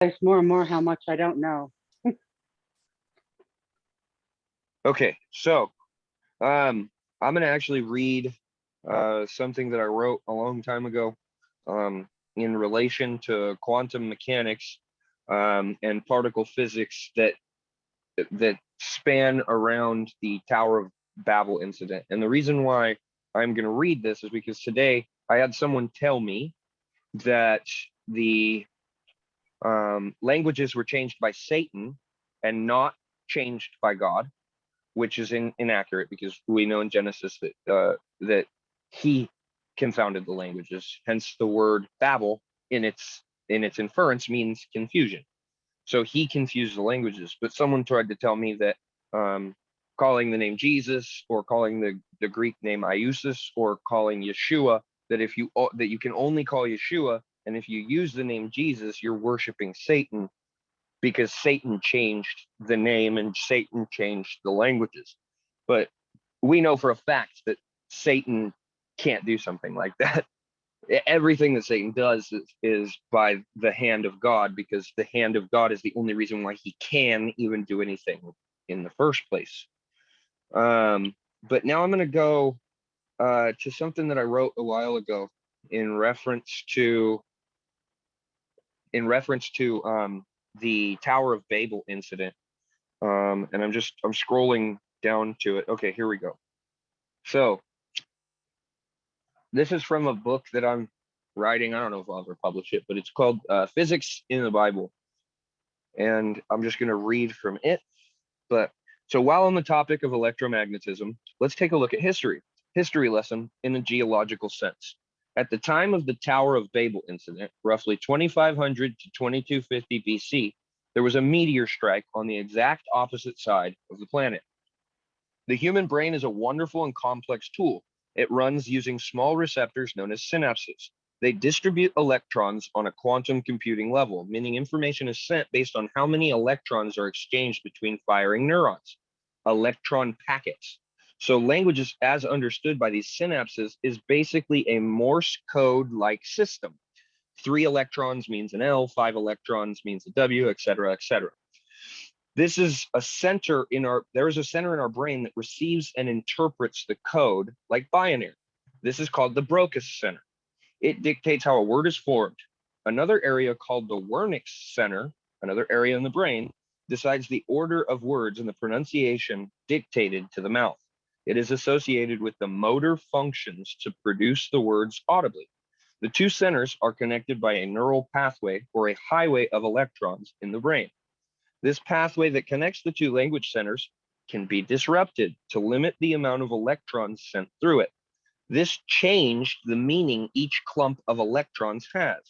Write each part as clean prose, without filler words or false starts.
There's more and more how much I don't know. Okay, so I'm going to actually read something that I wrote a long time ago in relation to quantum mechanics and particle physics that span around the Tower of Babel incident. And the reason why I'm going to read this is because today I had someone tell me that the languages were changed by Satan and not changed by God, which is inaccurate because we know in Genesis that he confounded the languages. Hence, the word Babel in its inference means confusion. So he confused the languages. But someone tried to tell me that calling the name Jesus or calling the Greek name Iusis or calling Yeshua, that you can only call Yeshua, and if you use the name Jesus, you're worshiping Satan because Satan changed the name and Satan changed the languages. But we know for a fact that Satan can't do something like that. Everything that Satan does is by the hand of God, because the hand of God is the only reason why he can even do anything in the first place. But now I'm going to go to something that I wrote a while ago in reference to the Tower of Babel incident. And I'm scrolling down to it. Okay, here we go. So this is from a book that I'm writing. I don't know if I'll ever publish it, but it's called Physics in the Bible. And I'm just going to read from it. But so while on the topic of electromagnetism, let's take a look at history. History lesson in a geological sense. At the time of the Tower of Babel incident, roughly 2500 to 2250 BC, there was a meteor strike on the exact opposite side of the planet. The human brain is a wonderful and complex tool. It runs using small receptors known as synapses. They distribute electrons on a quantum computing level, meaning information is sent based on how many electrons are exchanged between firing neurons, electron packets. So languages as understood by these synapses is basically a Morse code-like system. 3 electrons means an L, 5 electrons means a W, etc., etc. This is a center there is a center in our brain that receives and interprets the code like binary. This is called the Broca's center. It dictates how a word is formed. Another area called the Wernicke's center, another area in the brain, decides the order of words and the pronunciation dictated to the mouth. It is associated with the motor functions to produce the words audibly. The two centers are connected by a neural pathway or a highway of electrons in the brain. This pathway that connects the two language centers can be disrupted to limit the amount of electrons sent through it. This changed the meaning each clump of electrons has.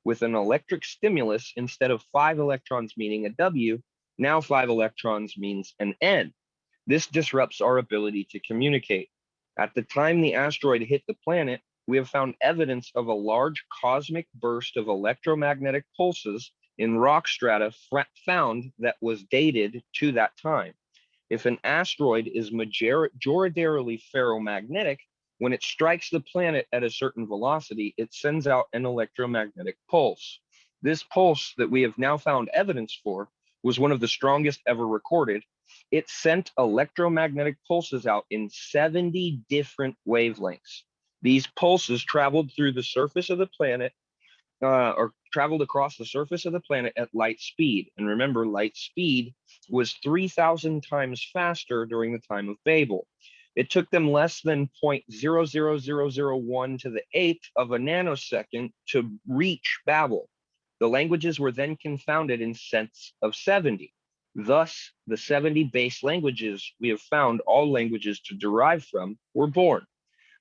With an electric stimulus, instead of 5 electrons meaning a W, now 5 electrons means an N. This disrupts our ability to communicate. At the time the asteroid hit the planet, we have found evidence of a large cosmic burst of electromagnetic pulses in rock strata found that was dated to that time. If an asteroid is majoritarily ferromagnetic, when it strikes the planet at a certain velocity, it sends out an electromagnetic pulse. This pulse that we have now found evidence for was one of the strongest ever recorded. It sent electromagnetic pulses out in 70 different wavelengths. These pulses traveled through the surface of the planet or traveled across the surface of the planet at light speed. And remember, light speed was 3,000 times faster during the time of Babel. It took them less than 0.00001 to the 8th of a nanosecond to reach Babel. The languages were then confounded in sets of 70. Thus, the 70 base languages we have found all languages to derive from were born.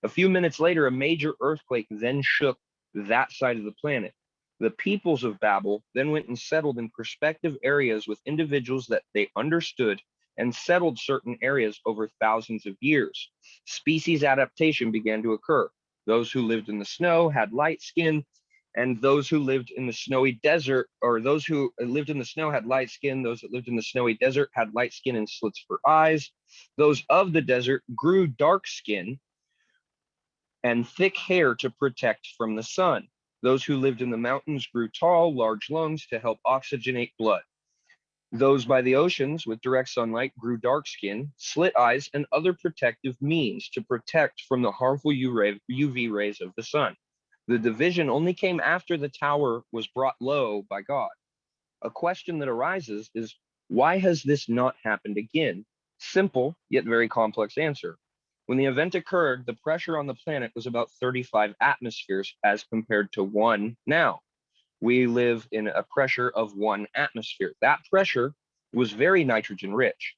A few minutes later, a major earthquake then shook that side of the planet. The peoples of Babel then went and settled in prospective areas with individuals that they understood and settled certain areas over thousands of years. Species adaptation began to occur. Those who lived in the snow had light skin, and those who lived in the snowy desert, or those who lived in the snow had light skin. Those that lived in the snowy desert had light skin and slits for eyes. Those of the desert grew dark skin and thick hair to protect from the sun. Those who lived in the mountains grew tall, large lungs to help oxygenate blood. Those by the oceans with direct sunlight grew dark skin, slit eyes, and other protective means to protect from the harmful UV rays of the sun. The division only came after the tower was brought low by God. A question that arises is, why has this not happened again? Simple, yet very complex answer. When the event occurred, the pressure on the planet was about 35 atmospheres as compared to 1 now. We live in a pressure of 1 atmosphere. That pressure was very nitrogen rich.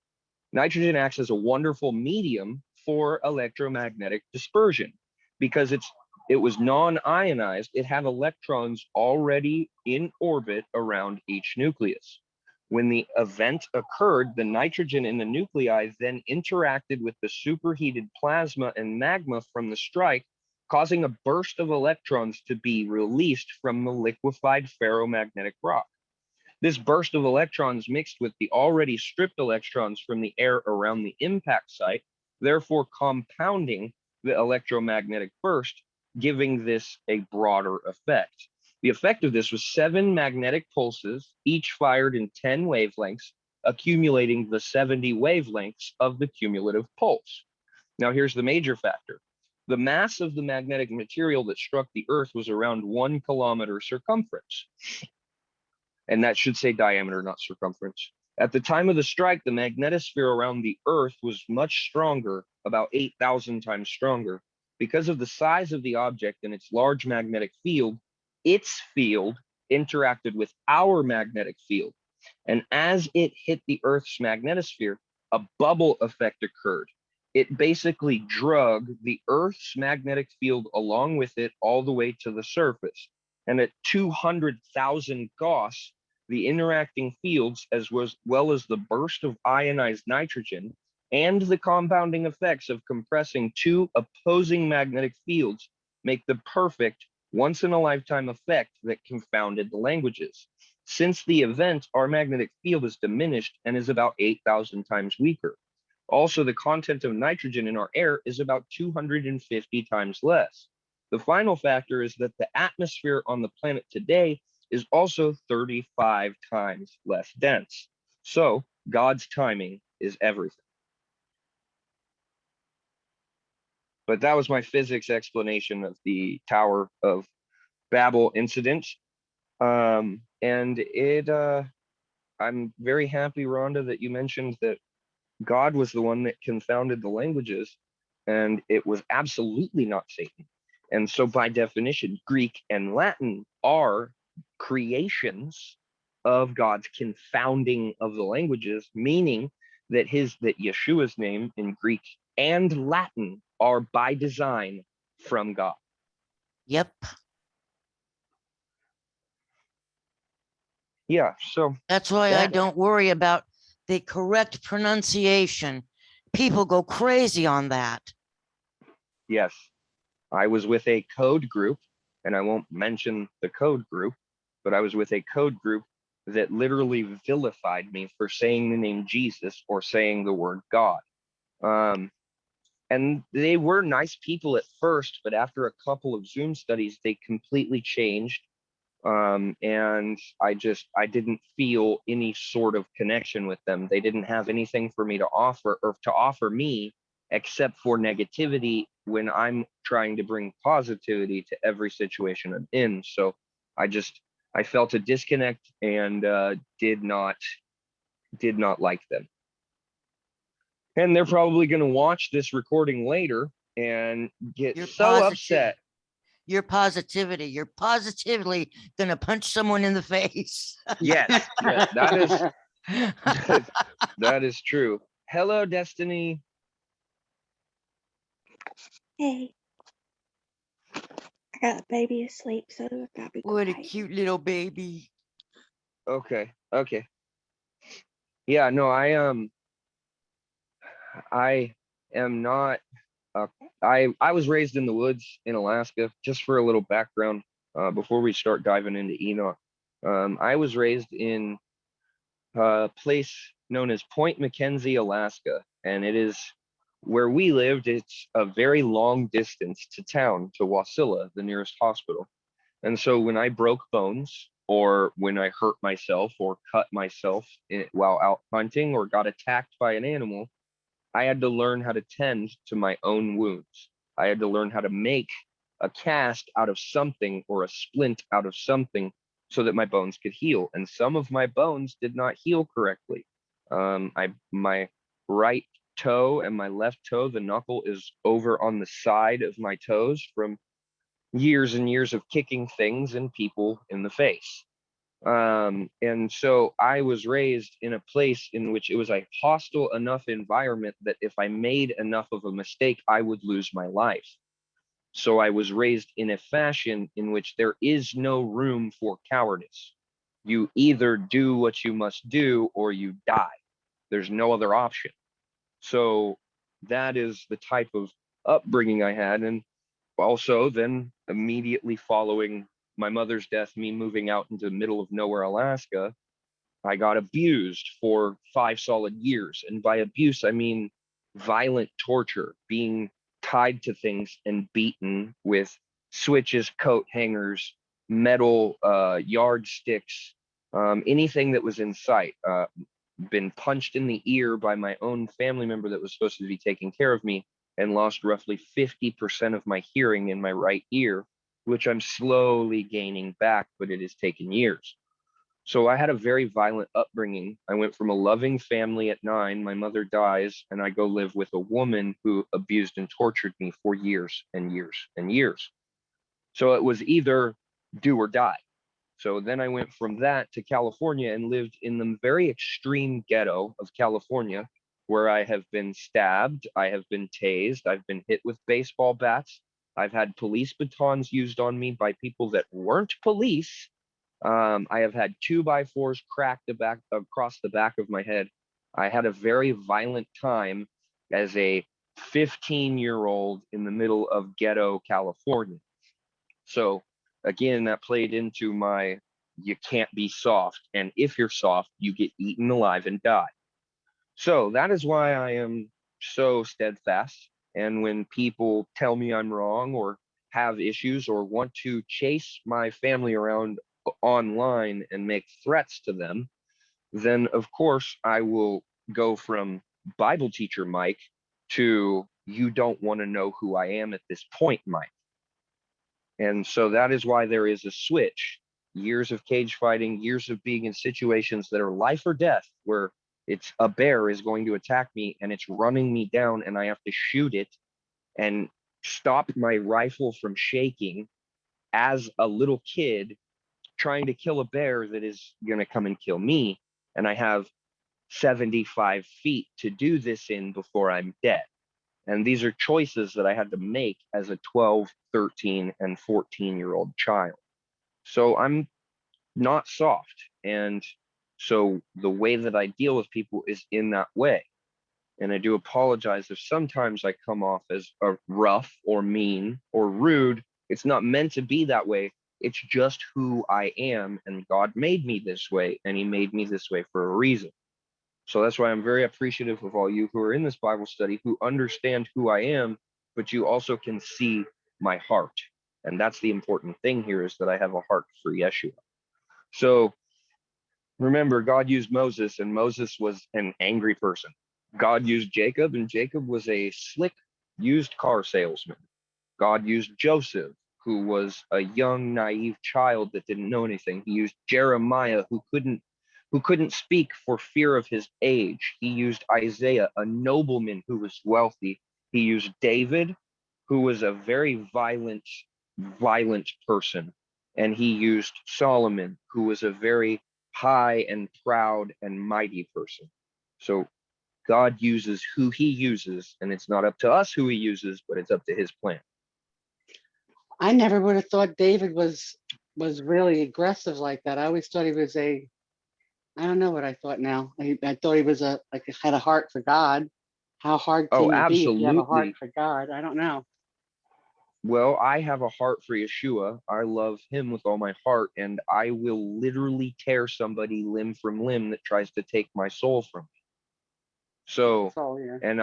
Nitrogen acts as a wonderful medium for electromagnetic dispersion because it was non-ionized. It had electrons already in orbit around each nucleus. When the event occurred, the nitrogen in the nuclei then interacted with the superheated plasma and magma from the strike, causing a burst of electrons to be released from the liquefied ferromagnetic rock. This burst of electrons mixed with the already stripped electrons from the air around the impact site, therefore compounding the electromagnetic burst, giving this a broader effect. The effect of this was 7 magnetic pulses, each fired in 10 wavelengths, accumulating the 70 wavelengths of the cumulative pulse. Now here's the major factor. The mass of the magnetic material that struck the Earth was around 1 kilometer circumference. And that should say diameter, not circumference. At the time of the strike, the magnetosphere around the Earth was much stronger, about 8,000 times stronger. Because of the size of the object and its large magnetic field, its field interacted with our magnetic field. And as it hit the Earth's magnetosphere, a bubble effect occurred. It basically drug the Earth's magnetic field along with it all the way to the surface. And at 200,000 Gauss, the interacting fields, as well as the burst of ionized nitrogen and the compounding effects of compressing 2 opposing magnetic fields, make the perfect once-in-a-lifetime effect that confounded the languages. Since the event, our magnetic field is diminished and is about 8,000 times weaker. Also, the content of nitrogen in our air is about 250 times less. The final factor is that the atmosphere on the planet today is also 35 times less dense. So God's timing is everything. But that was my physics explanation of the Tower of Babel incident. And I'm very happy, Rhonda, that you mentioned that God was the one that confounded the languages, and it was absolutely not Satan. And so by definition, Greek and Latin are creations of God's confounding of the languages, meaning that Yeshua's name in Greek and Latin are by design from God. Yep. Yeah, so that's why I don't worry about the correct pronunciation. People go crazy on that. Yes, I was with a code group, and I won't mention the code group, but I was with a code group that literally vilified me for saying the name Jesus or saying the word God. And they were nice people at first, but after a couple of Zoom studies, they completely changed. And I didn't feel any sort of connection with them. They didn't have anything for me to offer, or to offer me, except for negativity when I'm trying to bring positivity to every situation I'm in. So I felt a disconnect and did not like them. And they're probably going to watch this recording later and get upset. Your positivity. You're positively going to punch someone in the face. Yes, that is true. Hello, Destiny. Hey. I got the baby asleep, so I gotta be What quiet. a cute little baby. Okay. Yeah, no, I am not I was raised in the woods in Alaska. Just for a little background before we start diving into Enoch. I was raised in a place known as Point McKenzie, Alaska, and it is where we lived. It's a very long distance to town, to Wasilla, the nearest hospital. And so when I broke bones, or when I hurt myself or cut myself while out hunting or got attacked by an animal, I had to learn how to tend to my own wounds. I had to learn how to make a cast out of something or a splint out of something so that my bones could heal. And some of my bones did not heal correctly. My right toe and my left toe, the knuckle is over on the side of my toes from years and years of kicking things and people in the face. And so I was raised in a place in which it was a hostile enough environment that if I made enough of a mistake, I would lose my life. So I was raised in a fashion in which there is no room for cowardice. You either do what you must do or you die. There's no other option. So that is the type of upbringing I had. And also then immediately following my mother's death, me moving out into the middle of nowhere, Alaska, I got abused for 5 solid years. And by abuse, I mean violent torture, being tied to things and beaten with switches, coat hangers, metal yardsticks, anything that was in sight. Been punched in the ear by my own family member that was supposed to be taking care of me, and lost roughly 50% of my hearing in my right ear, which I'm slowly gaining back, but it has taken years. So I had a very violent upbringing. I went from a loving family at 9, my mother dies, and I go live with a woman who abused and tortured me for years and years and years. So it was either do or die. So then I went from that to California and lived in the very extreme ghetto of California, where I have been stabbed, I have been tased, I've been hit with baseball bats, I've had police batons used on me by people that weren't police. I have had 2x4s cracked across the back of my head. I had a very violent time as a 15-year-old in the middle of ghetto California. So again, that played into my you can't be soft. And if you're soft, you get eaten alive and die. So that is why I am so steadfast. And when people tell me I'm wrong or have issues or want to chase my family around online and make threats to them, then of course I will go from Bible teacher Mike to you don't want to know who I am at this point, Mike. And so that is why there is a switch. Years of cage fighting, years of being in situations that are life or death, where it's a bear is going to attack me and it's running me down and I have to shoot it and stop my rifle from shaking as a little kid trying to kill a bear that is going to come and kill me. And I have 75 feet to do this in before I'm dead. And these are choices that I had to make as a 12, 13, and 14-year-old child. So I'm not soft. And so the way that I deal with people is in that way. And I do apologize if sometimes I come off as rough or mean or rude. It's not meant to be that way. It's just who I am. And God made me this way. And he made me this way for a reason. So that's why I'm very appreciative of all you who are in this Bible study, who understand who I am, but you also can see my heart. And that's the important thing here, is that I have a heart for Yeshua. So remember, God used Moses, and Moses was an angry person. God used Jacob, and Jacob was a slick used car salesman. God used Joseph, who was a young, naive child that didn't know anything. He used Jeremiah, who couldn't speak for fear of his age. He used Isaiah, a nobleman who was wealthy. He used David, who was a very violent person. And he used Solomon, who was a very high and proud and mighty person. So God uses who he uses, and it's not up to us who he uses, but it's up to his plan. I never would have thought David was really aggressive like that. I always thought he was I don't know what I thought now. I thought he was had a heart for God. How hard can you be if you have a heart for God? I don't know. Well, I have a heart for Yeshua. I love him with all my heart, and I will literally tear somebody limb from limb that tries to take my soul from me. So, Yeah. and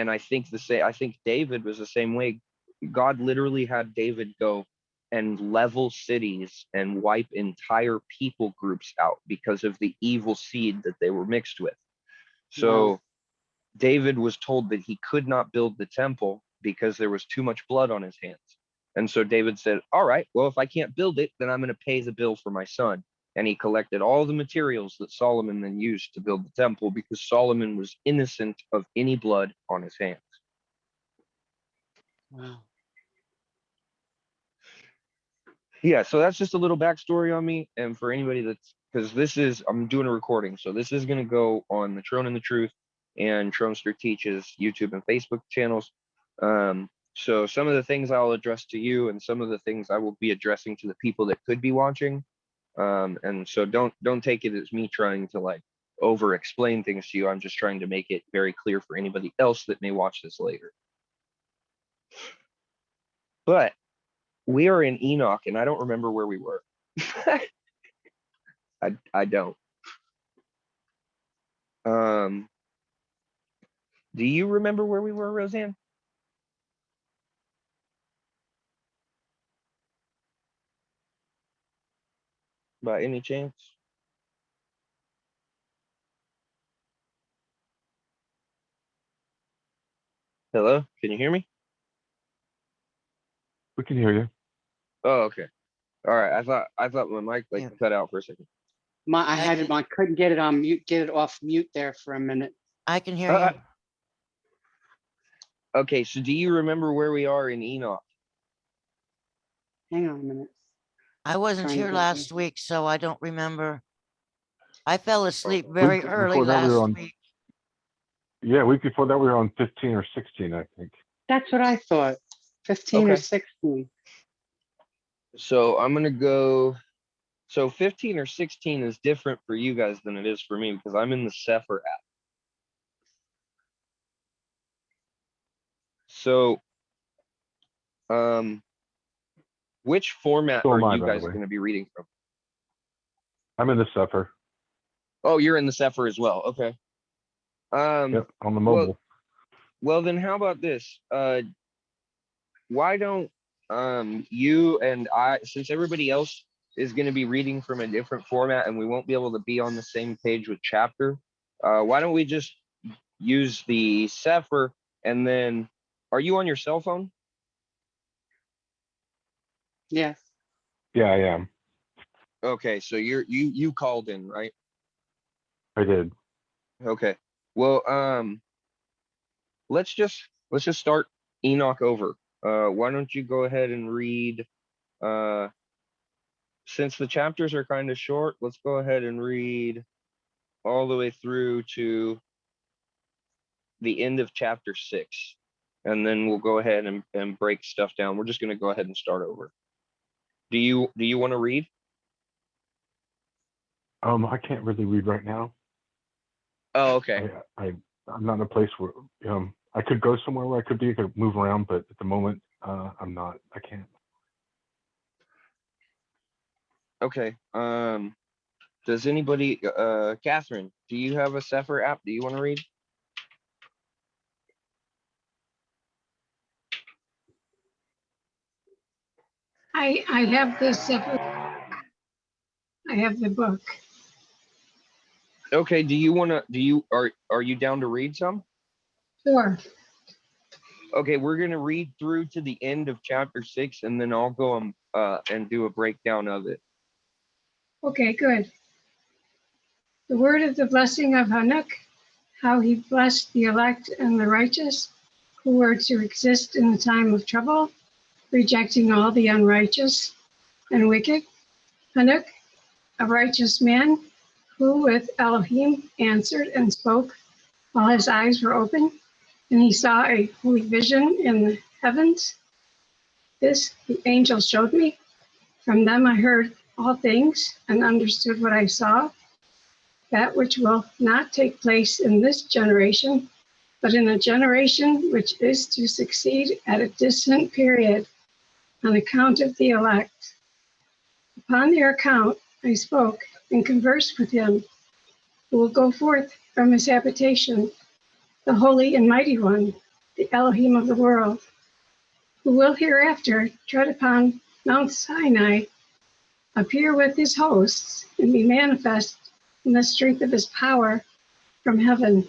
I think I think David was the same way. God literally had David go and level cities and wipe entire people groups out because of the evil seed that they were mixed with. So Wow. David was told that he could not build the temple because there was too much blood on his hands. And so David said, all right, well, if I can't build it, then I'm going to pay the bill for my son. And he collected all the materials that Solomon then used to build the temple because Solomon was innocent of any blood on his hands. Wow. Yeah, so that's just a little backstory on me. And for anybody that's, because I'm doing a recording. So this is going to go on the Trone and the Truth and Tronester Teaches YouTube and Facebook channels. So some of the things I'll address to you and some of the things I will be addressing to the people that could be watching. And so don't take it as me trying to like over explain things to you. I'm just trying to make it very clear for anybody else that may watch this later. But we are in Enoch, and I don't remember where we were. I don't. Do you remember where we were, Roseanne? By any chance? Hello? Can you hear me? We can hear you. Oh, okay. All right. I thought my mic Yeah. cut out for a second. I had it. I couldn't get it on mute. Get it off mute there for a minute. I can hear you. Okay. So do you remember where we are in Enoch? Hang on a minute. I wasn't trying to here get last there. week, so I don't remember. I fell asleep Week very early before that, we were last on. week. Yeah, week before that, we were on 15 or 16, I think. That's what I thought. 15 or Okay. 16. So I'm gonna go. So 15 or 16 is different for you guys than it is for me because I'm in the Sefer app. So, which format So are am I, you by the guys way. going to be reading from? I'm in the Sefer. Oh, you're in the Sefer as well. Okay. Yep, on the mobile. Well, then how about this? Why don't you and I, since everybody else is going to be reading from a different format and we won't be able to be on the same page with chapter, why don't we just use the Sefer and then, are you on your cell phone? Yes. Yeah, I am. Okay, so you called in, right? I did. Okay. Well, let's just start Enoch over. Why don't you go ahead and read since the chapters are kind of short, let's go ahead and read all the way through to the end of chapter 6. And then we'll go ahead and break stuff down. We're just going to go ahead and start over. Do you want to read? I can't really read right now. Oh, okay. I'm not in a place where I could go somewhere where I could move around, but at the moment I'm not. I can't. Okay. Does anybody, Catherine, do you have a Sefer app? Do you want to read? I have this, I have the book. Okay. Are you down to read some? Sure. Okay, we're gonna read through to the end of chapter 6, and then I'll go and do a breakdown of it. Okay, good. The word of the blessing of Enoch, how he blessed the elect and the righteous who were to exist in the time of trouble, rejecting all the unrighteous and wicked. Enoch, a righteous man who with Elohim answered and spoke while his eyes were open, and he saw a holy vision in the heavens. This the angel showed me. From them I heard all things and understood what I saw, that which will not take place in this generation, but in a generation which is to succeed at a distant period, on account of the elect. Upon their account I spoke and conversed with him, who will go forth from his habitation, the Holy and Mighty One, the Elohim of the world, who will hereafter tread upon Mount Sinai, appear with his hosts and be manifest in the strength of his power from heaven.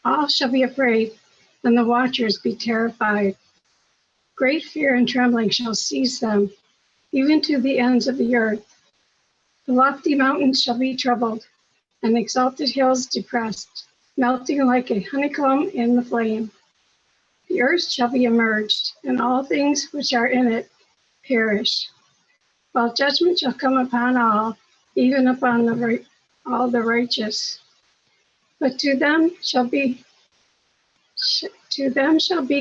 All shall be afraid, and the watchers be terrified. Great fear and trembling shall seize them, even to the ends of the earth. The lofty mountains shall be troubled, and exalted hills depressed, melting like a honeycomb in the flame. The earth shall be immersed, and all things which are in it perish. While judgment shall come upon all, even upon all the righteous. But to them shall be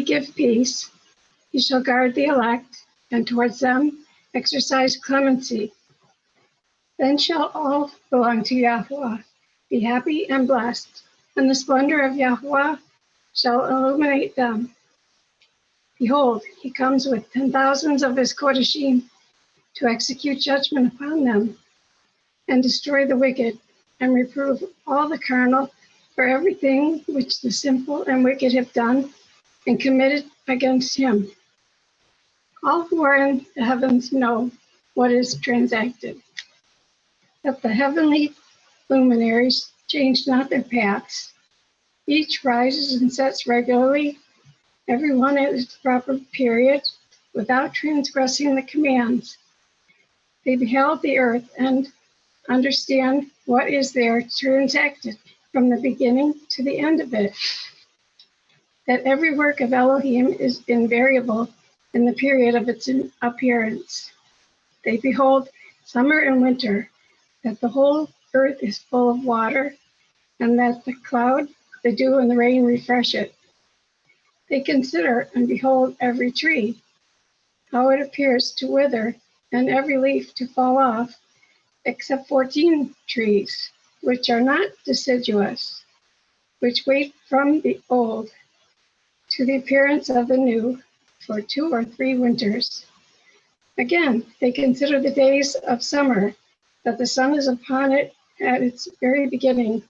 give peace. He shall guard the elect, and towards them exercise clemency. Then shall all belong to Yahweh, be happy and blessed, and the splendor of Yahweh shall illuminate them. Behold, he comes with 10,000s of his Kodashim to execute judgment upon them, and destroy the wicked, and reprove all the carnal for everything which the simple and wicked have done and committed against him. All who are in the heavens know what is transacted, that the heavenly luminaries change not their paths. Each rises and sets regularly, every one at its proper period, without transgressing the commands. They beheld the earth and understand what is there transacted from the beginning to the end of it. That every work of Elohim is invariable in the period of its appearance. They behold summer and winter, that the whole earth is full of water, and that the cloud, the dew, and the rain refresh it. They consider and behold every tree, how it appears to wither, and every leaf to fall off, except 14 trees, which are not deciduous, which wait from the old to the appearance of the new for 2 or 3 winters. Again, they consider the days of summer, that the sun is upon it at its very beginning,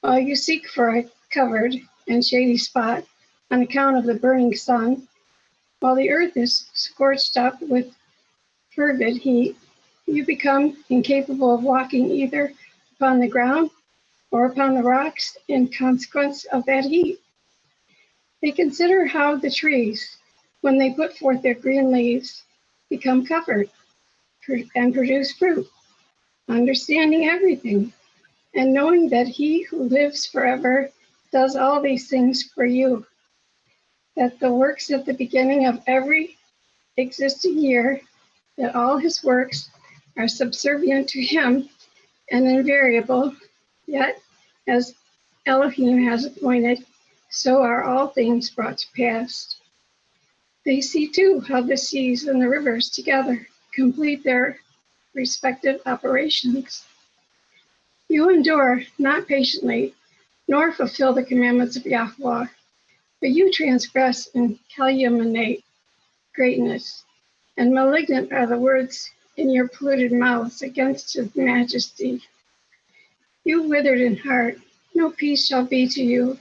while you seek for a covered and shady spot on account of the burning sun, while the earth is scorched up with fervid heat. You become incapable of walking either upon the ground or upon the rocks in consequence of that heat. They consider how the trees, when they put forth their green leaves, become covered and produce fruit, understanding everything, and knowing that he who lives forever does all these things for you, that the works at the beginning of every existing year, that all his works are subservient to him and invariable, yet as Elohim has appointed, so are all things brought to pass. They see too how the seas and the rivers together complete their respective operations. You endure not patiently, nor fulfill the commandments of Yahweh, but you transgress and calumniate greatness, and malignant are the words in your polluted mouths against his majesty. You withered in heart, no peace shall be to you.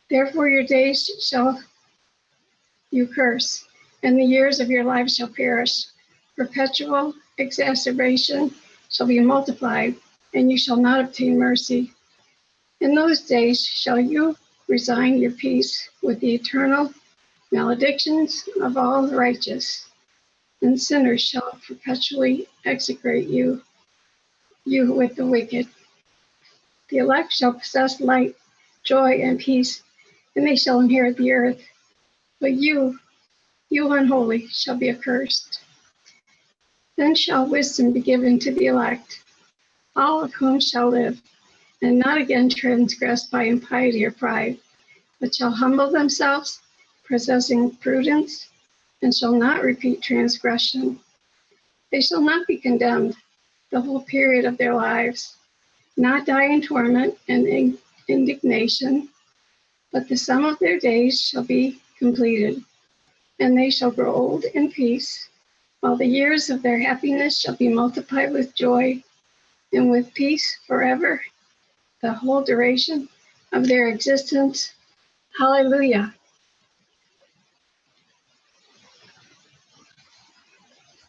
Therefore your days shall you curse, and the years of your life shall perish. Perpetual exacerbation shall be multiplied, and you shall not obtain mercy. In those days shall you resign your peace with the eternal maledictions of all the righteous, and sinners shall perpetually execrate you with the wicked. The elect shall possess light, joy, and peace, and they shall inherit the earth. But you unholy, shall be accursed. Then shall wisdom be given to the elect, all of whom shall live, and not again transgress by impiety or pride, but shall humble themselves, possessing prudence, and shall not repeat transgression. They shall not be condemned the whole period of their lives, not die in torment and indignation, but the sum of their days shall be completed, and they shall grow old in peace, while the years of their happiness shall be multiplied with joy and with peace forever, the whole duration of their existence. Hallelujah.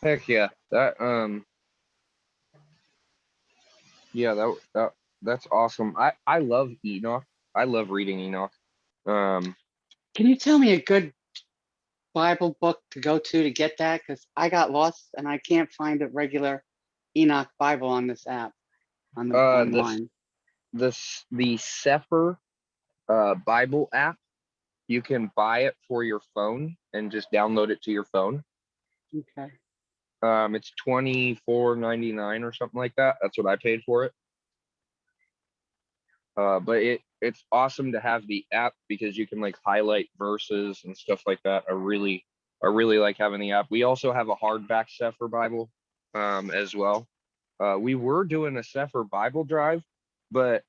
Heck yeah. Yeah, that's awesome. I love Enoch. I love reading Enoch. Um, Can you tell me a good Bible book to go to get that? Because I got lost and I can't find a regular Enoch Bible on this app on the uh, the online. the Sefer Bible app, you can buy it for your phone and just download it to your phone. Okay. It's $24.99 or something like that. That's what I paid for it. But it's awesome to have the app because you can like highlight verses and stuff like that. I really like having the app. We also have a hardback Sefer Bible as well. We were doing a Sefer Bible drive, but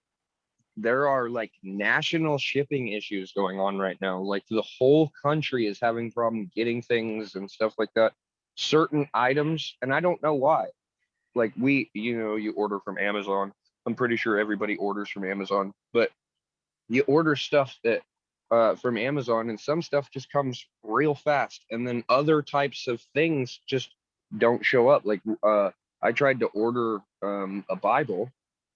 there are like national shipping issues going on right now. Like the whole country is having problem getting things and stuff like that. Certain items, and I don't know why. Like you order from Amazon. I'm pretty sure everybody orders from Amazon, but you order stuff that from Amazon, and some stuff just comes real fast, and then other types of things just don't show up. Like I tried to order a Bible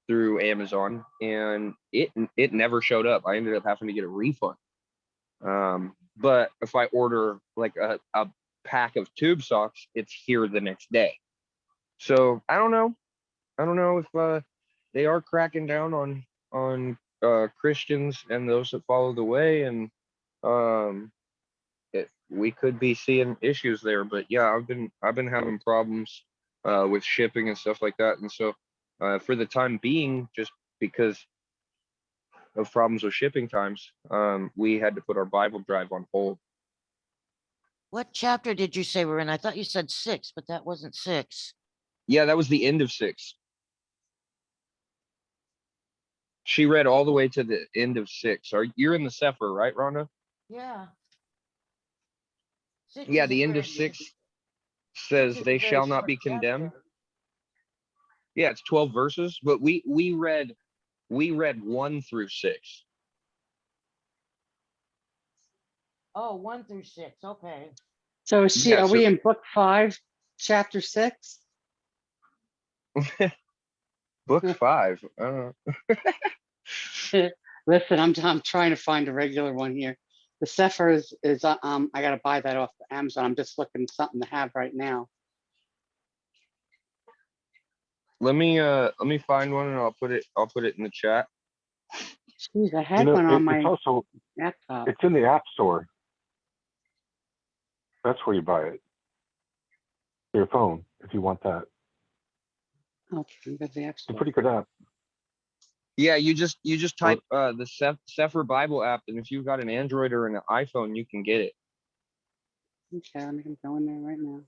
through Amazon, and it never showed up. I ended up having to get a refund. But if I order like a pack of tube socks, it's here the next day. So I don't know. I don't know if they are cracking down on Christians and those that follow the way, and um, we could be seeing issues there. But yeah, I've been having problems with shipping and stuff like that, and so for the time being, just because of problems with shipping times, we had to put our Bible drive on hold. What chapter did you say we're in? I thought you said 6, but that wasn't 6. Yeah, that was the end of 6. She read all the way to the end of 6. You're in the Sefer, right, Rhonda? Yeah. 6 Yeah, is a the end of very 6 six says is a they very shall not short be condemned. chapter. Yeah, it's 12 verses, but we read 1 through 6. Oh, 1 through 6. Okay. So Yeah, are so we in book 5, chapter 6? book 5. Listen, I'm trying to find a regular one here. The Sefer is I gotta buy that off Amazon. I'm just looking something to have right now. Let me find one and I'll put it in the chat. Jeez, I had one on It's my also, laptop. it's in the App Store. That's where you buy it. For your phone, if you want that. Okay, that's the App It's a Store. pretty good app. Yeah, you just type the Sefer Bible app, and if you've got an Android or an iPhone, you can get it. Okay, I'm going there right now.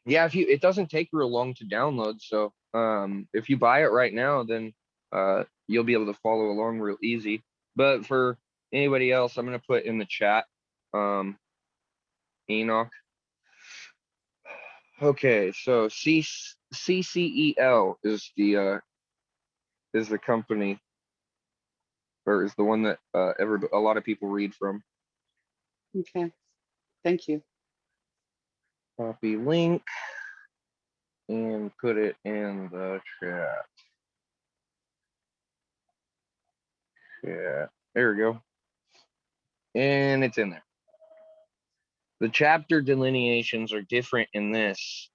Yeah, it doesn't take real long to download, so if you buy it right now, then you'll be able to follow along real easy. But for anybody else, I'm gonna put in the chat Enoch. Okay, so CCEL is the company, or is the one that a lot of people read from. Okay, thank you. Copy link and put it in the chat. Yeah, there we go. And it's in there. The chapter delineations are different in this.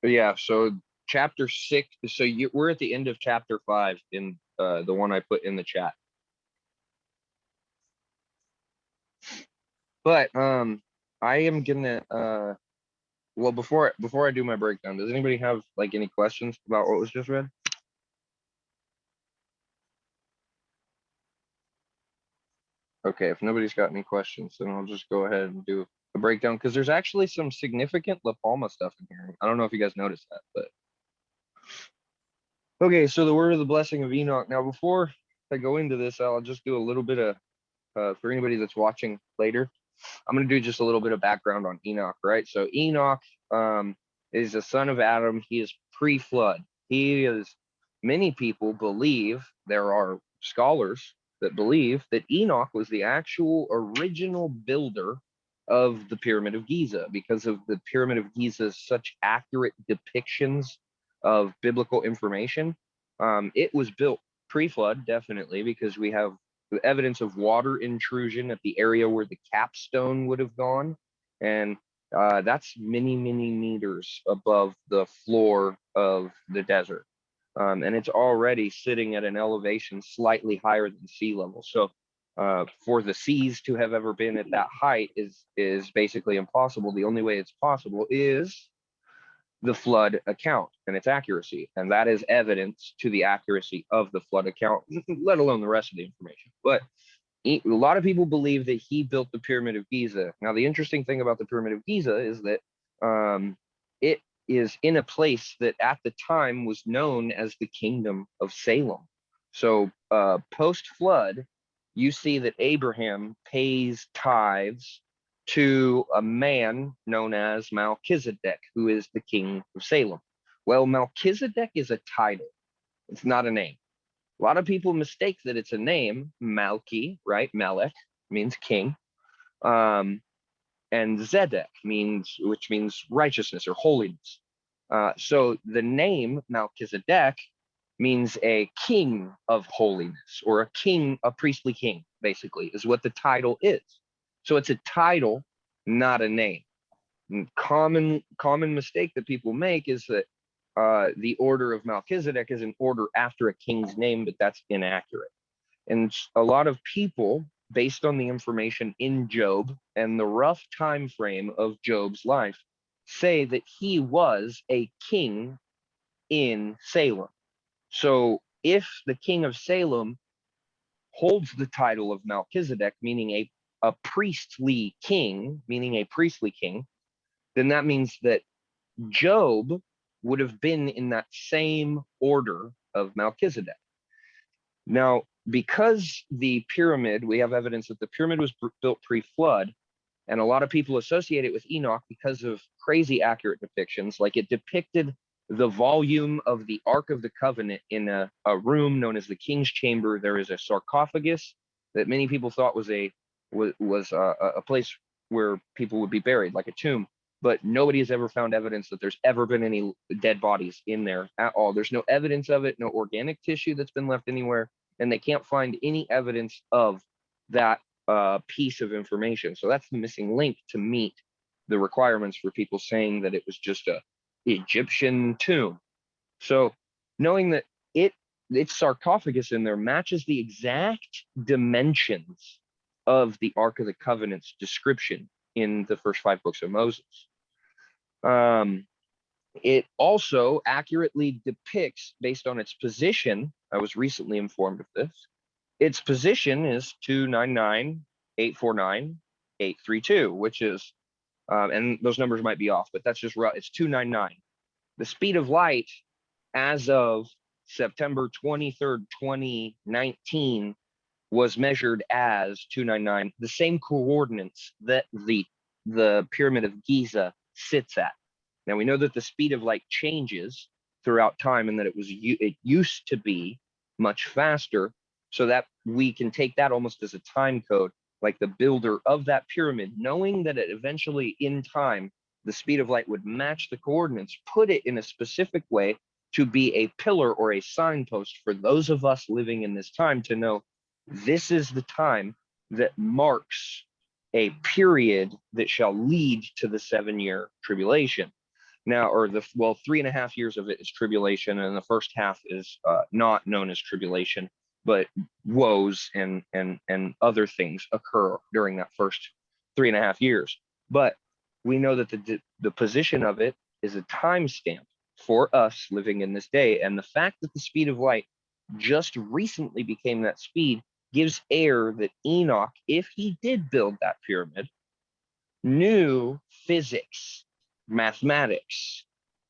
Yeah, so chapter 6, so we're at the end of chapter 5 in the one I put in the chat. But I am gonna well, before I do my breakdown, does anybody have like any questions about what was just read? Okay, if nobody's got any questions, then I'll just go ahead and do a breakdown, because there's actually some significant La Palma stuff in here. I don't know if you guys noticed that, but okay, so the word of the blessing of Enoch. Now, before I go into this, I'll just do a little bit of for anybody that's watching later, I'm going to do just a little bit of background on Enoch, right? So Enoch is the son of Adam. He is pre-flood. Many people believe there are scholars that believe that Enoch was the actual original builder of the Pyramid of Giza, because of the Pyramid of Giza's such accurate depictions of biblical information. It was built pre-flood, definitely, because we have the evidence of water intrusion at the area where the capstone would have gone. And that's many, many meters above the floor of the desert. And it's already sitting at an elevation slightly higher than sea level. So for the seas to have ever been at that height is basically impossible. The only way it's possible is the flood account and its accuracy. And that is evidence to the accuracy of the flood account, let alone the rest of the information. But a lot of people believe that he built the Pyramid of Giza. Now, the interesting thing about the Pyramid of Giza is that it is in a place that at the time was known as the Kingdom of Salem. So post-flood, you see that Abraham pays tithes to a man known as Melchizedek, who is the king of Salem. Well, Melchizedek is a title. It's not a name. A lot of people mistake that it's a name, Malchi, right? Melech means king. And Zedek which means righteousness or holiness. So the name Melchizedek means a king of holiness, or a priestly king, basically, is what the title is. So it's a title, not a name. And common mistake that people make is that the order of Melchizedek is an order after a king's name, but that's inaccurate. And a lot of people, based on the information in Job and the rough time frame of Job's life, say that he was a king in Salem. So if the king of Salem holds the title of Melchizedek, meaning a priestly king, then that means that Job would have been in that same order of Melchizedek. Now, because the pyramid, we have evidence that the pyramid was built pre-flood, and a lot of people associate it with Enoch because of crazy accurate depictions. Like, it depicted the volume of the Ark of the Covenant in a room known as the King's Chamber. There is a sarcophagus that many people thought was a place where people would be buried, like a tomb. But nobody has ever found evidence that there's ever been any dead bodies in there at all. There's no evidence of it, no organic tissue that's been left anywhere, and they can't find any evidence of that piece of information. So that's the missing link to meet the requirements for people saying that it was just a Egyptian tomb. So knowing that its sarcophagus in there matches the exact dimensions of the Ark of the Covenant's description in the first 5 books of Moses. It also accurately depicts, based on its position, I was recently informed of this, its position is 299,849,832, which is, and those numbers might be off, but that's just right. It's 299. The speed of light as of September 23rd, 2019 was measured as 299, the same coordinates that the Pyramid of Giza sits at. Now, we know that the speed of light changes throughout time, and that it used to be much faster, so that we can take that almost as a time code, like the builder of that pyramid, knowing that it eventually in time, the speed of light would match the coordinates, put it in a specific way to be a pillar or a signpost for those of us living in this time to know this is the time that marks a period that shall lead to the 7-year tribulation. Now, or 3.5 years of it is tribulation, and the first half is not known as tribulation, but woes and other things occur during that first 3.5 years. But we know that the position of it is a timestamp for us living in this day, and the fact that the speed of light just recently became that speed gives air that Enoch, if he did build that pyramid, knew physics, mathematics,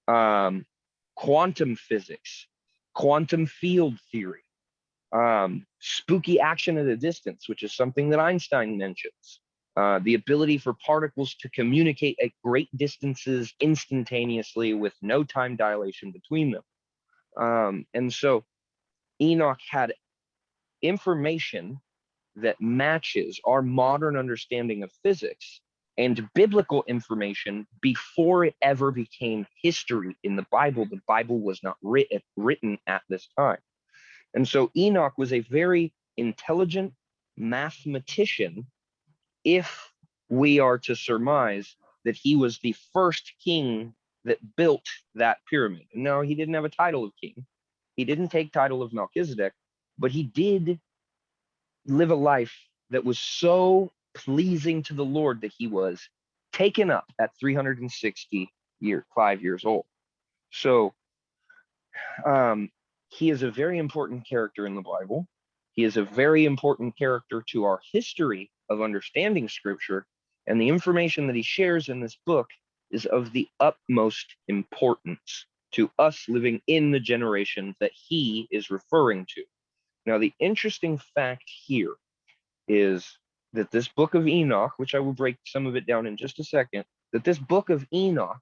quantum physics, quantum field theory, spooky action at a distance, which is something that Einstein mentions, the ability for particles to communicate at great distances instantaneously with no time dilation between them. And so Enoch had information that matches our modern understanding of physics and biblical information before it ever became history in the Bible. The Bible was not written at this time. And so Enoch was a very intelligent mathematician, if we are to surmise that he was the first king that built that pyramid. No, he didn't have a title of king. He didn't take title of Melchizedek, but he did live a life that was so pleasing to the Lord that he was taken up at 365 years old. So he is a very important character in the Bible. He is a very important character to our history of understanding scripture, and the information that he shares in this book is of the utmost importance to us living in the generation that he is referring to. Now, the interesting fact here is that this book of Enoch, which I will break some of it down in just a second, that this book of Enoch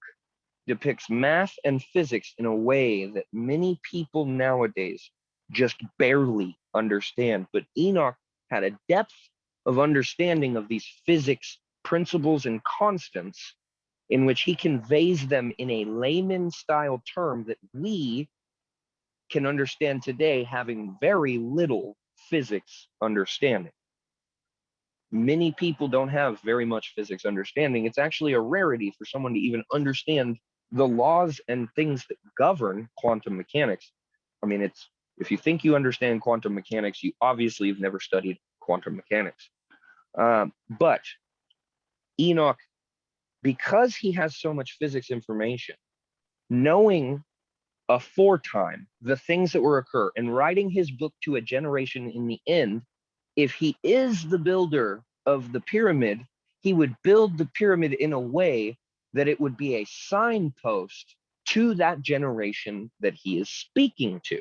depicts math and physics in a way that many people nowadays just barely understand. But Enoch had a depth of understanding of these physics principles and constants in which he conveys them in a layman style term that we can understand today, having very little physics understanding. Many people don't have very much physics understanding. It's actually a rarity for someone to even understand the laws and things that govern quantum mechanics. I mean, it's, if you think you understand quantum mechanics, you obviously have never studied quantum mechanics. But Enoch, because he has so much physics information, knowing aforetime the things that will occur and writing his book to a generation in the end, if he is the builder of the pyramid, he would build the pyramid in a way that it would be a signpost to that generation that he is speaking to.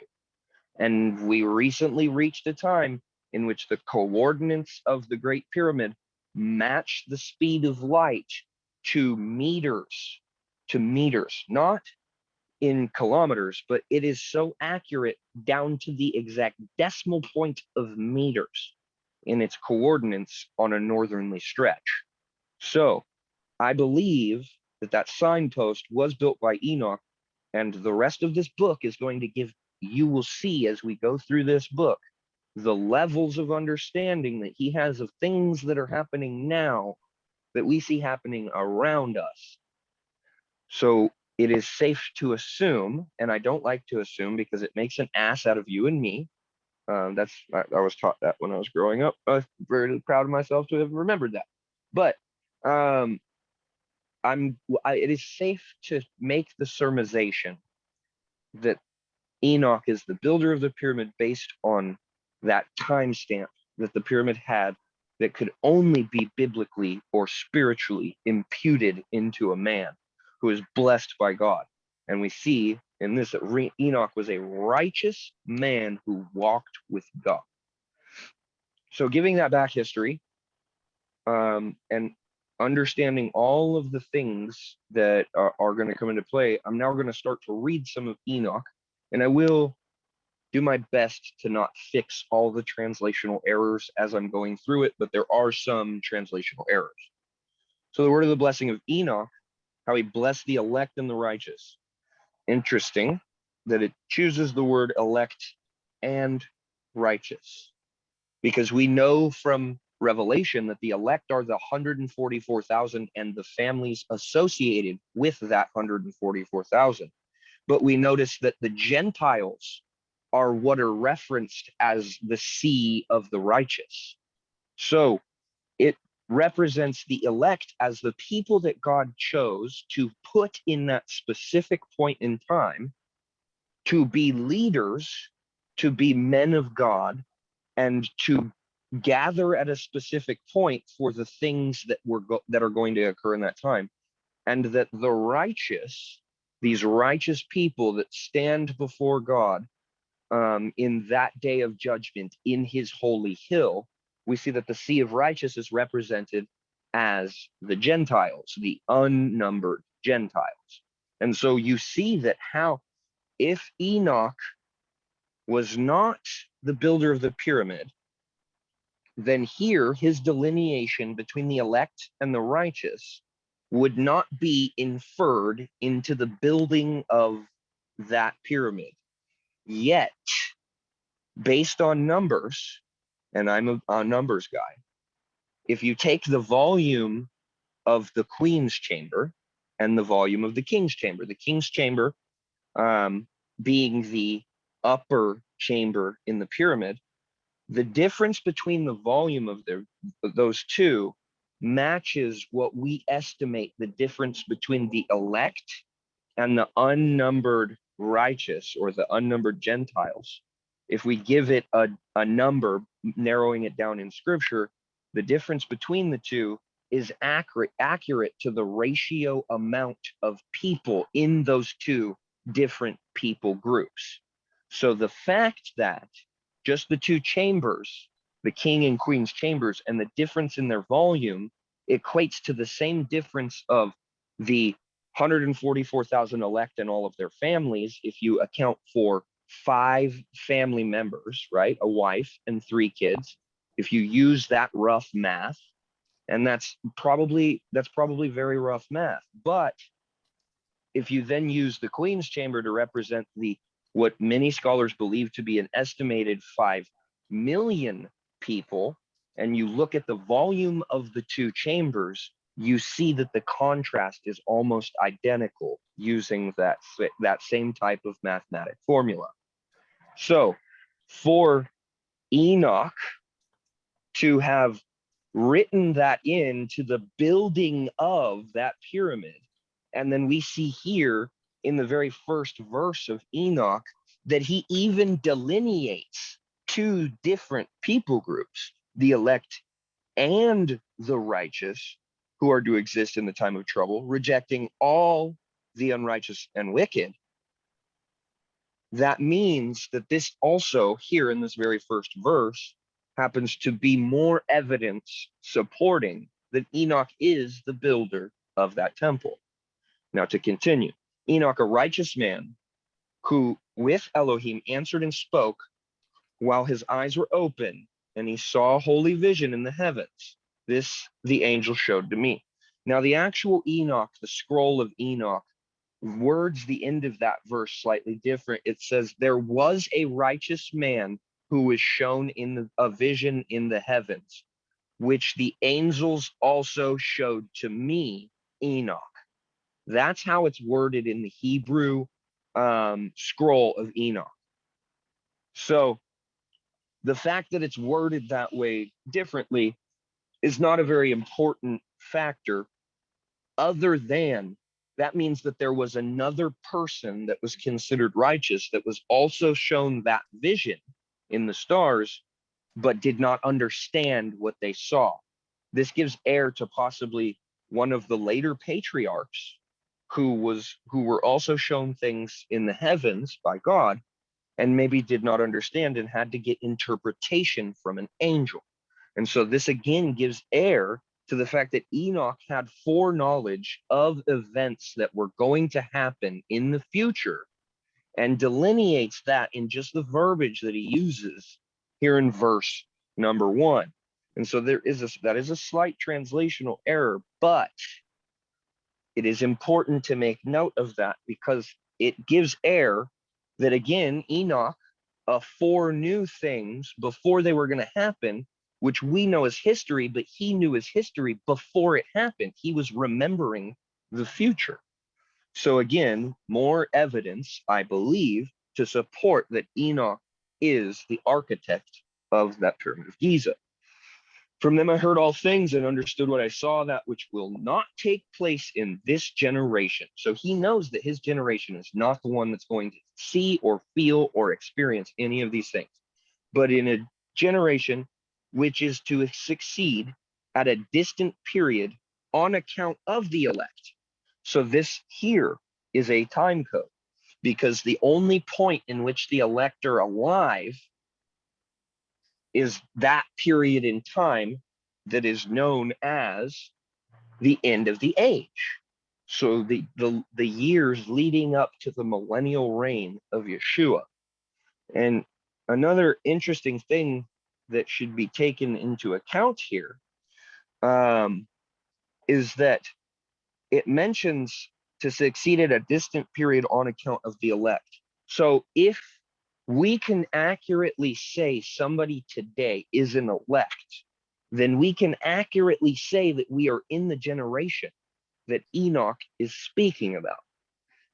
And we recently reached a time in which the coordinates of the Great Pyramid match the speed of light to meters, not in kilometers, but it is so accurate down to the exact decimal point of meters in its coordinates on a northerly stretch. So I believe that that signpost was built by Enoch, and the rest of this book is going to give, you will see as we go through this book, the levels of understanding that he has of things that are happening now that we see happening around us. So it is safe to assume, and I don't like to assume because it makes an ass out of you and me. I was taught that when I was growing up. I'm very proud of myself to have remembered that. But it is safe to make the surmisation that Enoch is the builder of the pyramid based on that timestamp that the pyramid had that could only be biblically or spiritually imputed into a man who is blessed by God. And we see in this that Enoch was a righteous man who walked with God. So giving that back history and understanding all of the things that are going to come into play, I'm now going to start to read some of Enoch, and I will do my best to not fix all the translational errors as I'm going through it, but there are some translational errors. So the word of the blessing of Enoch, how he blessed the elect and the righteous. Interesting that it chooses the word elect and righteous, because we know from Revelation that the elect are the 144,000 and the families associated with that 144,000. But we notice that the Gentiles are what are referenced as the sea of the righteous. So it represents the elect as the people that God chose to put in that specific point in time to be leaders, to be men of God, and to gather at a specific point for the things that are going to occur in that time. And that the righteous, these righteous people that stand before God in that day of judgment in his holy hill, we see that the sea of righteous is represented as the Gentiles, the unnumbered Gentiles. And so you see that how, if Enoch was not the builder of the pyramid, then here his delineation between the elect and the righteous would not be inferred into the building of that pyramid. Yet, based on numbers, and I'm a numbers guy, if you take the volume of the queen's chamber and the volume of the king's chamber being the upper chamber in the pyramid, the difference between the volume of those two matches what we estimate the difference between the elect and the unnumbered righteous, or the unnumbered Gentiles. If we give it a number, narrowing it down in scripture, the difference between the two is accurate to the ratio amount of people in those two different people groups. So the fact that just the two chambers, the king and queen's chambers, and the difference in their volume equates to the same difference of the 144,000 elect and all of their families, if you account for 5 family members, right? A wife and 3 kids. If you use that rough math, and that's probably very rough math, but if you then use the queen's chamber to represent what many scholars believe to be an estimated 5 million people, and you look at the volume of the two chambers, you see that the contrast is almost identical using that same type of mathematic formula. So for Enoch to have written that into the building of that pyramid, and then we see here in the very first verse of Enoch that he even delineates 2 different people groups, the elect and the righteous, who are to exist in the time of trouble, rejecting all the unrighteous and wicked. That means that this also, here in this very first verse, happens to be more evidence supporting that Enoch is the builder of that temple. Now to continue, Enoch, a righteous man, who with Elohim answered and spoke while his eyes were open, and he saw a holy vision in the heavens. This the angel showed to me. Now the actual Enoch, the scroll of Enoch, words the end of that verse slightly different. It says, there was a righteous man who was shown in a vision in the heavens, which the angels also showed to me, Enoch. That's how it's worded in the Hebrew scroll of Enoch. So the fact that it's worded that way differently is not a very important factor, other than that means that there was another person that was considered righteous that was also shown that vision in the stars, but did not understand what they saw. This gives air to possibly one of the later patriarchs who were also shown things in the heavens by God, and maybe did not understand and had to get interpretation from an angel. And so this again gives air to the fact that Enoch had foreknowledge of events that were going to happen in the future, and delineates that in just the verbiage that he uses here in verse number 1. And so that is a slight translational error, but it is important to make note of that, because it gives air that, again, Enoch foreknew things before they were going to happen, which we know as history, but he knew his history before it happened. He was remembering the future. So again, more evidence, I believe, to support that Enoch is the architect of that Pyramid of Giza. From them I heard all things and understood what I saw, that which will not take place in this generation. So he knows that his generation is not the one that's going to see or feel or experience any of these things, but in a generation which is to succeed at a distant period on account of the elect. So this here is a time code, because the only point in which the elect are alive is that period in time that is known as the end of the age. So the years leading up to the millennial reign of Yeshua. And another interesting thing that should be taken into account here is that it mentions to succeed at a distant period on account of the elect. So if we can accurately say somebody today is an elect, then we can accurately say that we are in the generation that Enoch is speaking about.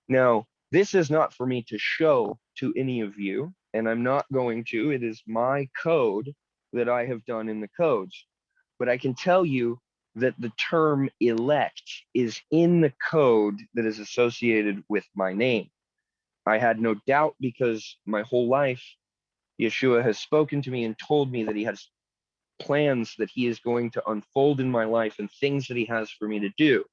Now, this is not for me to show to any of you, and I'm not going to. It is my code that I have done in the codes. But I can tell you that the term elect is in the code that is associated with my name. I had no doubt because my whole life, Yeshua has spoken to me and told me that he has plans that he is going to unfold in my life and things that he has for me to do.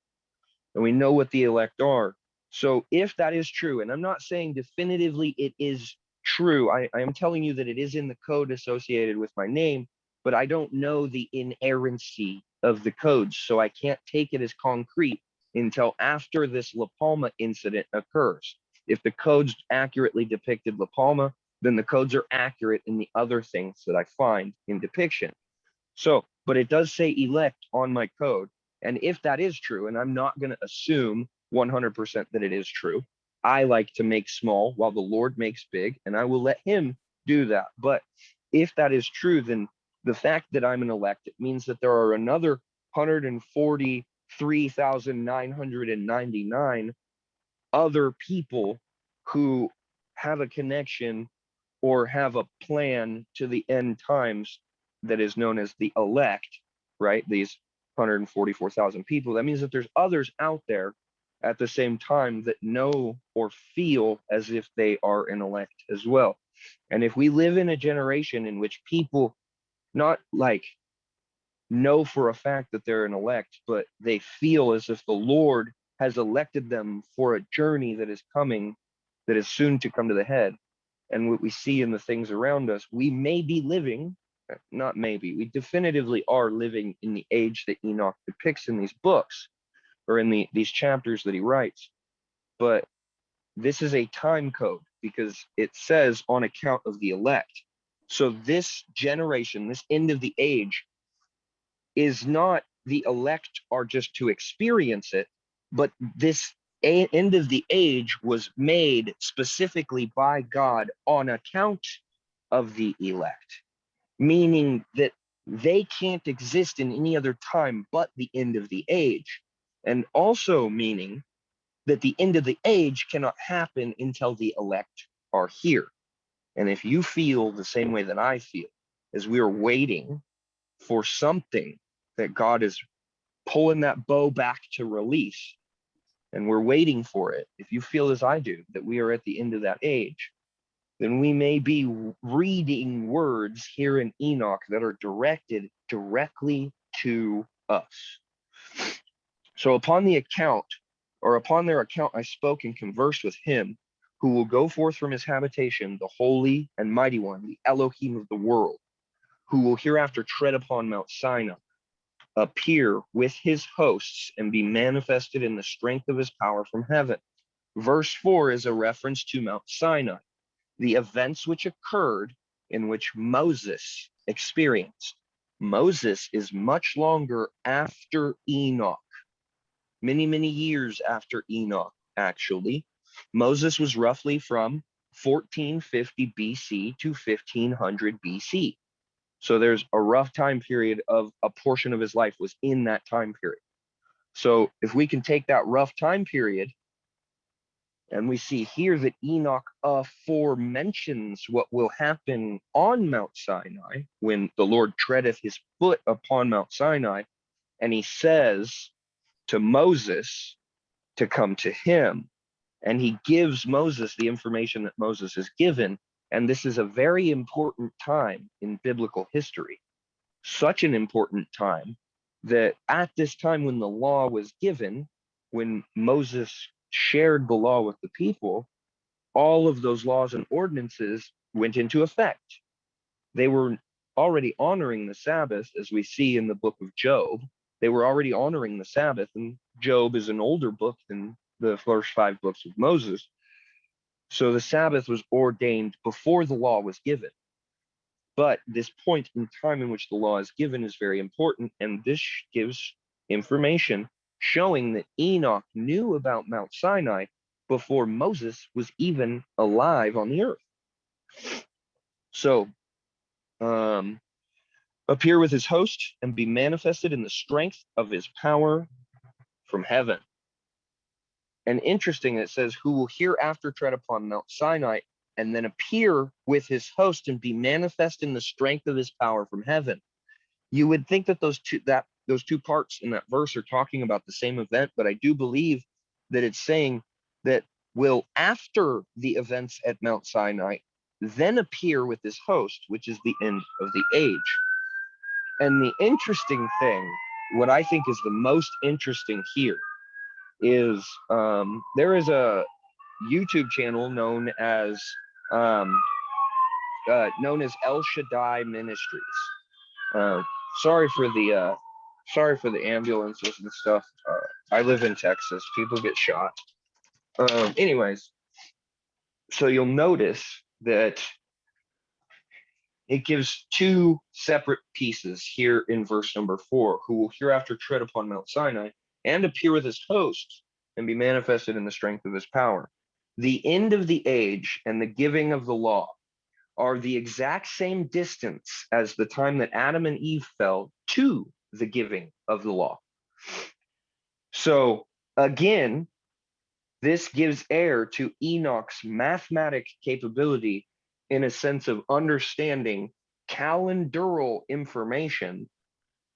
And we know what the elect are. So if that is true, and I'm not saying definitively it is true, I am telling you that it is in the code associated with my name, but I don't know the inerrancy of the codes, so I can't take it as concrete until after this La Palma incident occurs. If the codes accurately depicted La Palma, then the codes are accurate in the other things that I find in depiction. So, but it does say elect on my code. And if that is true, and I'm not going to assume 100% that it is true, I like to make small while the Lord makes big, and I will let him do that. But if that is true, then the fact that I'm an elect, it means that there are another 143,999 other people who have a connection or have a plan to the end times that is known as the elect, right? These 144,000 people. That means that there's others out there at the same time that know or feel as if they are an elect as well. And if we live in a generation in which people not like know for a fact that they're an elect, but they feel as if the Lord has elected them for a journey that is coming, that is soon to come to the head, and what we see in the things around us, we may be living, not maybe, we definitively are living in the age that Enoch depicts in these books, or in these chapters that he writes. But this is a time code because it says on account of the elect. So this generation, this end of the age, is not the elect are just to experience it, but this end of the age was made specifically by God on account of the elect, meaning that they can't exist in any other time but the end of the age, and also meaning that the end of the age cannot happen until the elect are here. And if you feel the same way that I feel, as we are waiting for something that God is pulling that bow back to release, and we're waiting for it, if you feel as I do, that we are at the end of that age, then we may be reading words here in Enoch that are directed directly to us. So upon their account, I spoke and conversed with him who will go forth from his habitation, the holy and mighty one, the Elohim of the world, who will hereafter tread upon Mount Sinai, appear with his hosts and be manifested in the strength of his power from heaven. Verse 4 is a reference to Mount Sinai, the events which occurred in which Moses experienced. Moses is much longer after Enoch, many, many years after Enoch, actually. Moses was roughly from 1450 BC to 1500 BC. So there's a rough time period of a portion of his life was in that time period. So if we can take that rough time period, and we see here that Enoch aforementions what will happen on Mount Sinai when the Lord treadeth his foot upon Mount Sinai, and he says to Moses to come to him, and he gives Moses the information that Moses is given. And this is a very important time in biblical history, such an important time that at this time when the law was given, when Moses shared the law with the people, all of those laws and ordinances went into effect. They were already honoring the Sabbath, as we see in the book of Job. They were already honoring the Sabbath, and Job is an older book than the first 5 books of Moses. So the Sabbath was ordained before the law was given. But this point in time in which the law is given is very important, and this gives information showing that Enoch knew about Mount Sinai before Moses was even alive on the earth. So, appear with his host and be manifested in the strength of his power from heaven. And interesting, it says, who will hereafter tread upon Mount Sinai, and then appear with his host and be manifest in the strength of his power from heaven. You would think that those two parts in that verse are talking about the same event, but I do believe that it's saying that will, after the events at Mount Sinai, then appear with his host, which is the end of the age. And the interesting thing, what I think is the most interesting here, is there is a YouTube channel known as El Shaddai Ministries. Sorry for the ambulances and stuff. I live in Texas. People get shot. Anyways, so you'll notice that it gives two separate pieces here in verse number 4, who will hereafter tread upon Mount Sinai and appear with his host and be manifested in the strength of his power. The end of the age and the giving of the law are the exact same distance as the time that Adam and Eve fell to the giving of the law. So again, this gives air to Enoch's mathematic capability in a sense of understanding calendaral information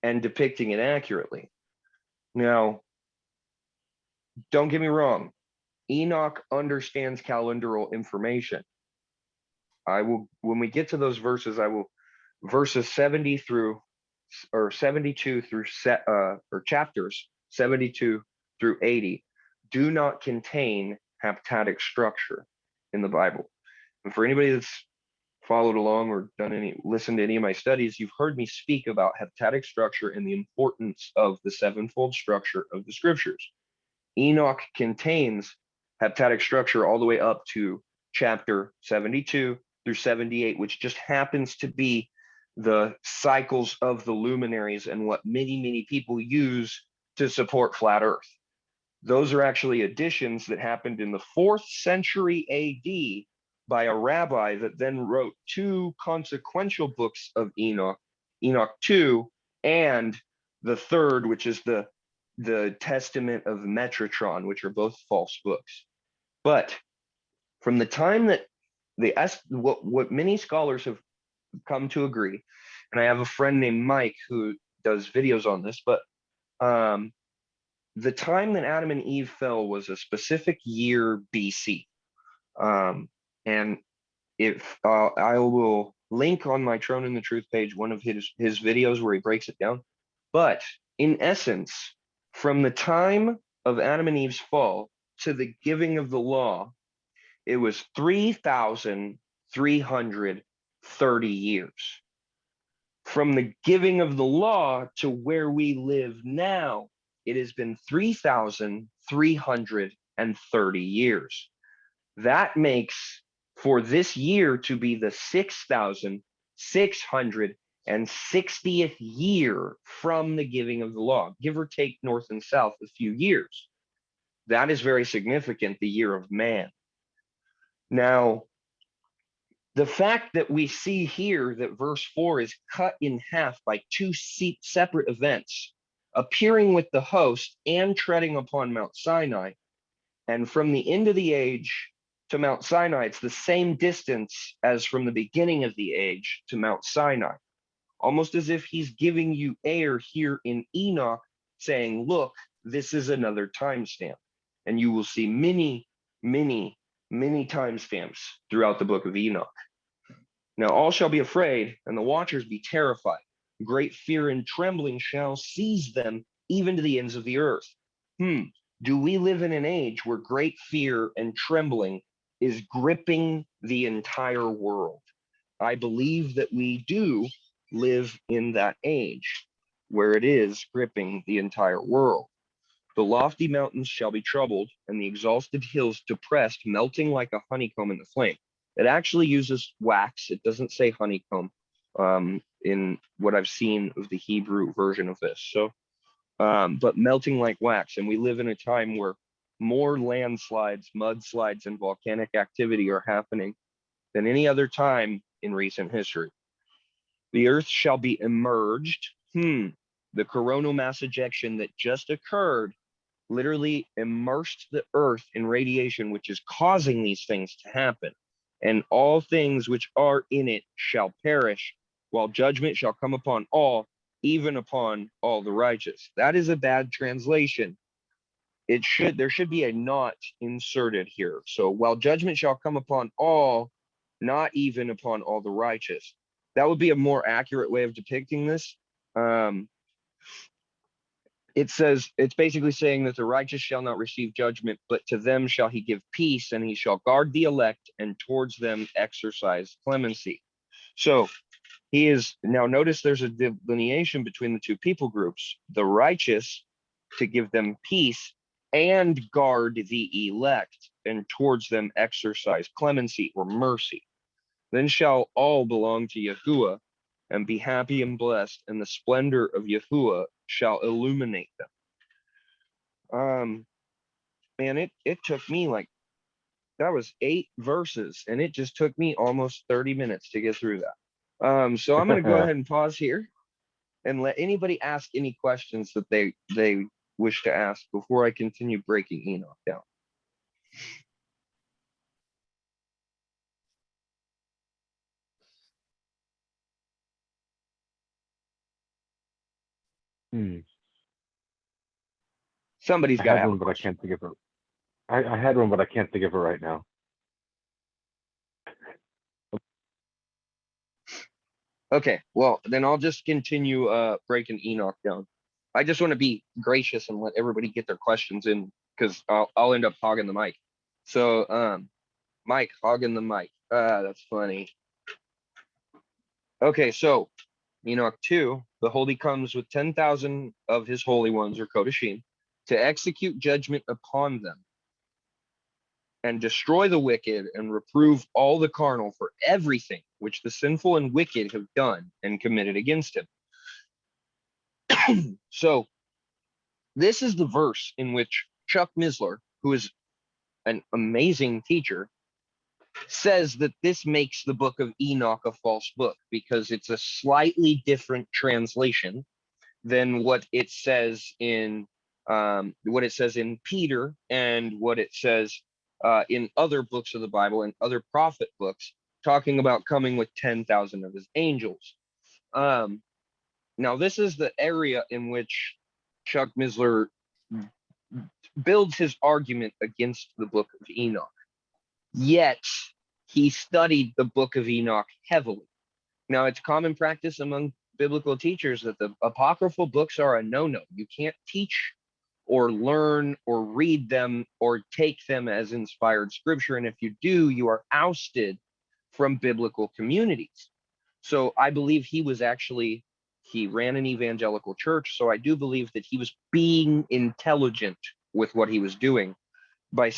and depicting it accurately. Now, don't get me wrong, Enoch understands calendaral information. I will, when we get to those verses, verses 70 through, or 72 through, or chapters 72 through 80 do not contain heptadic structure in the Bible. And for anybody that's followed along or listened to any of my studies, you've heard me speak about heptadic structure and the importance of the sevenfold structure of the scriptures. Enoch contains heptadic structure all the way up to chapter 72 through 78, which just happens to be the cycles of the luminaries and what many people use to support flat earth. Those are actually additions that happened in the 4th century AD by a rabbi that then wrote 2 consequential books of Enoch, Enoch 2, and the 3rd, which is the Testament of Metatron, which are both false books. But from the time that what many scholars have come to agree, and I have a friend named Mike who does videos on this, but the time that Adam and Eve fell was a specific year BC. And if I will link on my Trone in the Truth page one of his videos where he breaks it down. But in essence, from the time of Adam and Eve's fall to the giving of the law, it was 3,330 years. From the giving of the law to where we live now, it has been 3,330 years. That makes for this year to be the 6,660th year from the giving of the law, give or take north and south a few years. That is very significant, the year of man. Now, the fact that we see here that verse 4 is cut in half by 2 separate events, appearing with the host and treading upon Mount Sinai, and from the end of the age to Mount Sinai, it's the same distance as from the beginning of the age to Mount Sinai. Almost as if he's giving you air here in Enoch, saying, look, this is another timestamp. And you will see many timestamps throughout the book of Enoch. Now all shall be afraid, and the watchers be terrified. Great fear and trembling shall seize them, even to the ends of the earth. Do we live in an age where great fear and trembling is gripping the entire world? I believe that we do live in that age where it is gripping the entire world. The lofty mountains shall be troubled, and the exhausted hills depressed, melting like a honeycomb in the flame. It actually uses wax. It doesn't say honeycomb. in what I've seen of the Hebrew version of this. So, but melting like wax. And we live in a time where more landslides, mudslides, and volcanic activity are happening than any other time in recent history. The earth shall be emerged. The coronal mass ejection that just occurred literally immersed the earth in radiation, which is causing these things to happen. And all things which are in it shall perish, while judgment shall come upon all, even upon all the righteous. That is a bad translation. There should be a not inserted here. So while judgment shall come upon all, not even upon all the righteous. That would be a more accurate way of depicting this. It says, it's basically saying that the righteous shall not receive judgment, but to them shall he give peace, and he shall guard the elect, and towards them exercise clemency. So he is, now notice there's a delineation between the two people groups, the righteous to give them peace and guard the elect, and towards them exercise clemency or mercy. Then shall all belong to Yahuwah and be happy and blessed, and the splendor of Yahuwah shall illuminate them. Man, it took me like, that was 8 verses, and it just took me almost 30 minutes to get through that. So I'm going to go ahead and pause here and let anybody ask any questions that they wish to ask before I continue breaking Enoch down. Somebody's I got to had have a one, but I question. can't think of it. I had one, but I can't think of it right now. Okay, well, then I'll just continue breaking Enoch down. I just want to be gracious and let everybody get their questions in, because I'll end up hogging the mic. So, Mike, hogging the mic. That's funny. Okay, so Enoch 2, behold, he comes with 10,000 of his holy ones, or Kodashim, to execute judgment upon them and destroy the wicked and reprove all the carnal for everything which the sinful and wicked have done and committed against him. So this is the verse in which Chuck Missler, who is an amazing teacher, says that this makes the book of Enoch a false book because it's a slightly different translation than what it says in Peter and what it says in other books of the Bible and other prophet books, talking about coming with 10,000 of his angels. Now, this is the area in which Chuck Missler builds his argument against the book of Enoch. Yet, he studied the book of Enoch heavily. Now, it's common practice among biblical teachers that the apocryphal books are a no-no. You can't teach or learn or read them or take them as inspired scripture. And if you do, you are ousted from biblical communities. So I believe he ran an evangelical church. So I do believe that he was being intelligent with what he was doing by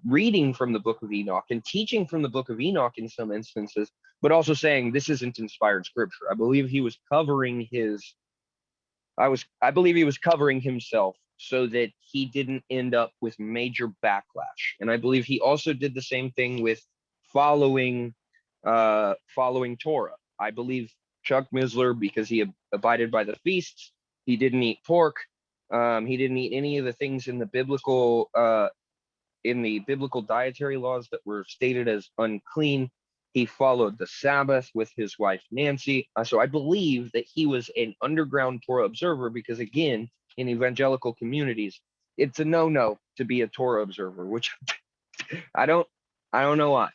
reading from the book of Enoch and teaching from the book of Enoch in some instances, but also saying this isn't inspired scripture. I believe he was covering himself so that he didn't end up with major backlash. And I believe he also did the same thing with following Torah. I believe Chuck Missler, because he abided by the feasts, he didn't eat pork, he didn't eat any of the things in the biblical dietary laws that were stated as unclean. He followed the Sabbath with his wife Nancy. So I believe that he was an underground Torah observer, because again, in evangelical communities, it's a no-no to be a Torah observer, which I don't know why.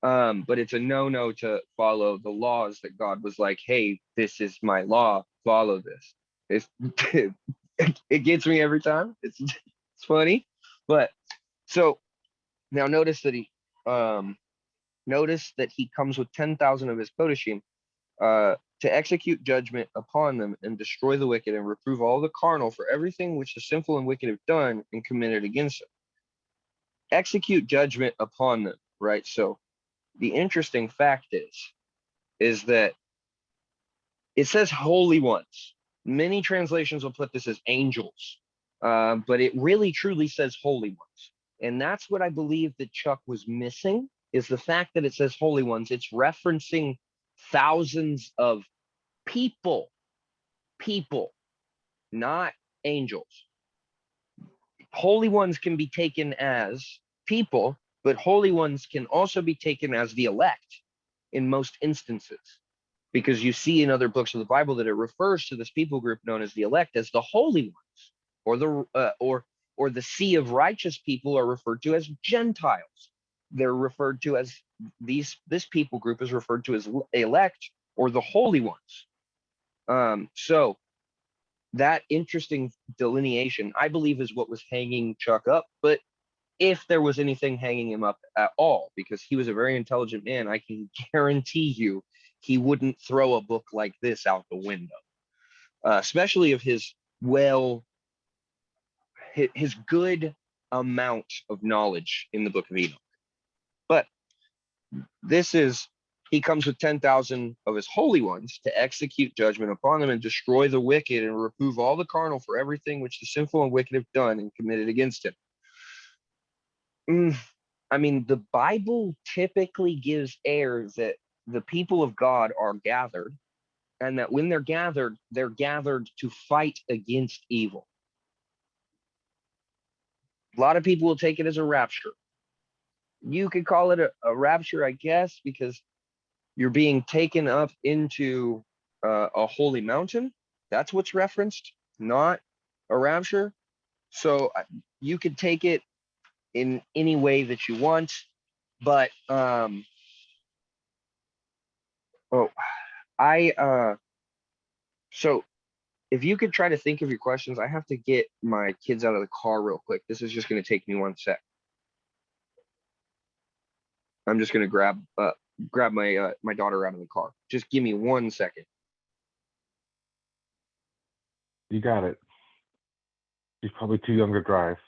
But it's a no-no to follow the laws that God was like, hey, this is my law, follow this. It gets me every time. It's funny. But so now notice that he comes with 10,000 of his Kodashim to execute judgment upon them and destroy the wicked and reprove all the carnal for everything which the sinful and wicked have done and committed against them. Execute judgment upon them, right? So the interesting fact is that it says holy ones. Many translations will put this as angels, but it really truly says holy ones. And that's what I believe that Chuck was missing, is the fact that it says holy ones. It's referencing thousands of people, not angels. Holy ones can be taken as people, but holy ones can also be taken as the elect in most instances, because you see in other books of the Bible that it refers to this people group known as the elect as the holy ones, or the sea of righteous people are referred to as Gentiles. They're referred to as this people group is referred to as elect, or the holy ones. So that interesting delineation, I believe, is what was hanging Chuck up. But if there was anything hanging him up at all, because he was a very intelligent man, I can guarantee you he wouldn't throw a book like this out the window, especially of his good amount of knowledge in the book of Enoch. But he comes with 10,000 of his holy ones to execute judgment upon them and destroy the wicked and reprove all the carnal for everything which the sinful and wicked have done and committed against him. I mean, the Bible typically gives air that the people of God are gathered, and that when they're gathered to fight against evil. A lot of people will take it as a rapture. You could call it a rapture, I guess, because you're being taken up into a holy mountain. That's what's referenced, not a rapture. So you could take it in any way that you want, but so if you could try to think of your questions. I have to get my kids out of the car real quick. This is just going to take me 1 sec. I'm just going to grab my daughter out of the car. Just give me 1 second. You got it. She's probably too young to drive.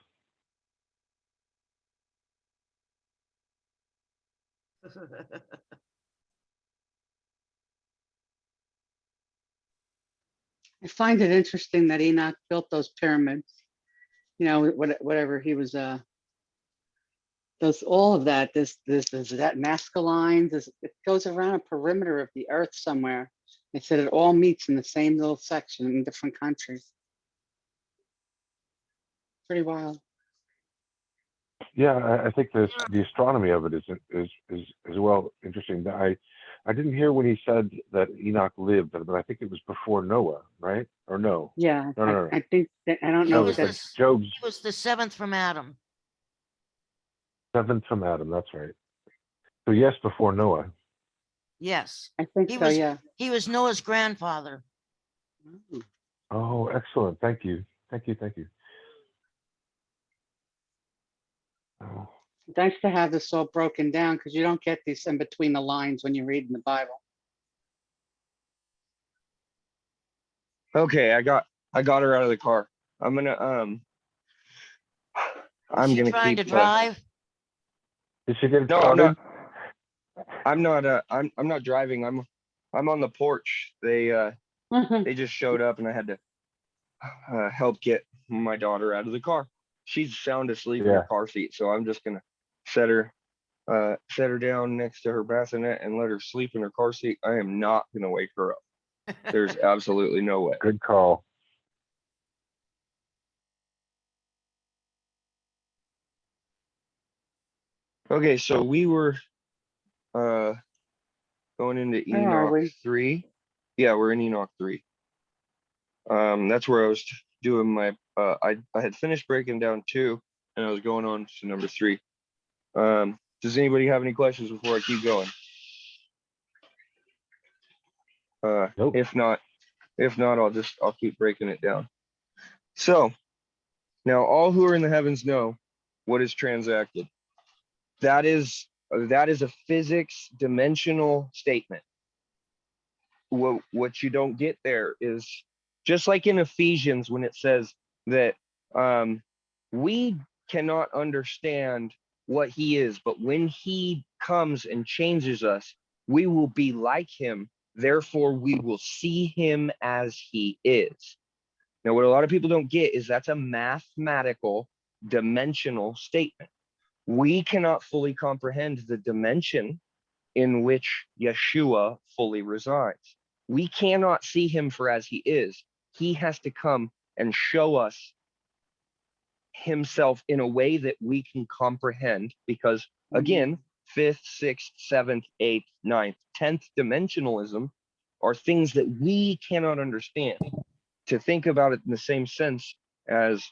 I find it interesting that Enoch built those pyramids. You know, whatever he was, those all of that. This is that Nazca lines. It goes around a perimeter of the earth somewhere. They said it all meets in the same little section in different countries. Pretty wild. Yeah, I think the astronomy of it is well interesting. I didn't hear when he said that Enoch lived, but I think it was before Noah, right? Or no? Yeah, No. I think that, I don't He know No, if was it's like that's Job's He was the seventh from Adam. seventh from Adam. That's right. So yes, before Noah. Yes. I think He so. was Yeah. he was Noah's grandfather. Mm. Oh, excellent. Thank you. Oh, Nice to have this all broken down, because you don't get these in between the lines when you read in the Bible. Okay, I got her out of the car. I'm gonna Is she gonna trying keep. to drive? did she get it No, started? I'm not. I'm not driving. I'm on the porch. They just showed up, and I had to help get my daughter out of the car. She's sound asleep in her Yeah. car seat, so I'm just gonna set her down next to her bassinet and let her sleep in her car seat. I am not gonna wake her up. There's absolutely no way. Good call. Okay, so we were going into Where are Enoch we? 3. Yeah, we're in Enoch 3. That's where I was doing my I had finished breaking down 2, and I was going on to number 3. Does anybody have any questions before I keep going? Nope. If not, I'll keep breaking it down. So now all who are in the heavens know what is transacted. That is a physics dimensional statement. What you don't get there is, just like in Ephesians when it says that we cannot understand what he is, but when he comes and changes us, we will be like him Therefore, we will see him as he is. Now, what a lot of people don't get is that's a mathematical dimensional statement. We cannot fully comprehend the dimension in which Yeshua fully resides. We cannot see him for as he is. He has to come and show us himself in a way that we can comprehend, because again, 5th, 6th, 7th, 8th, 9th, 10th dimensionalism are things that we cannot understand. To think about it in the same sense as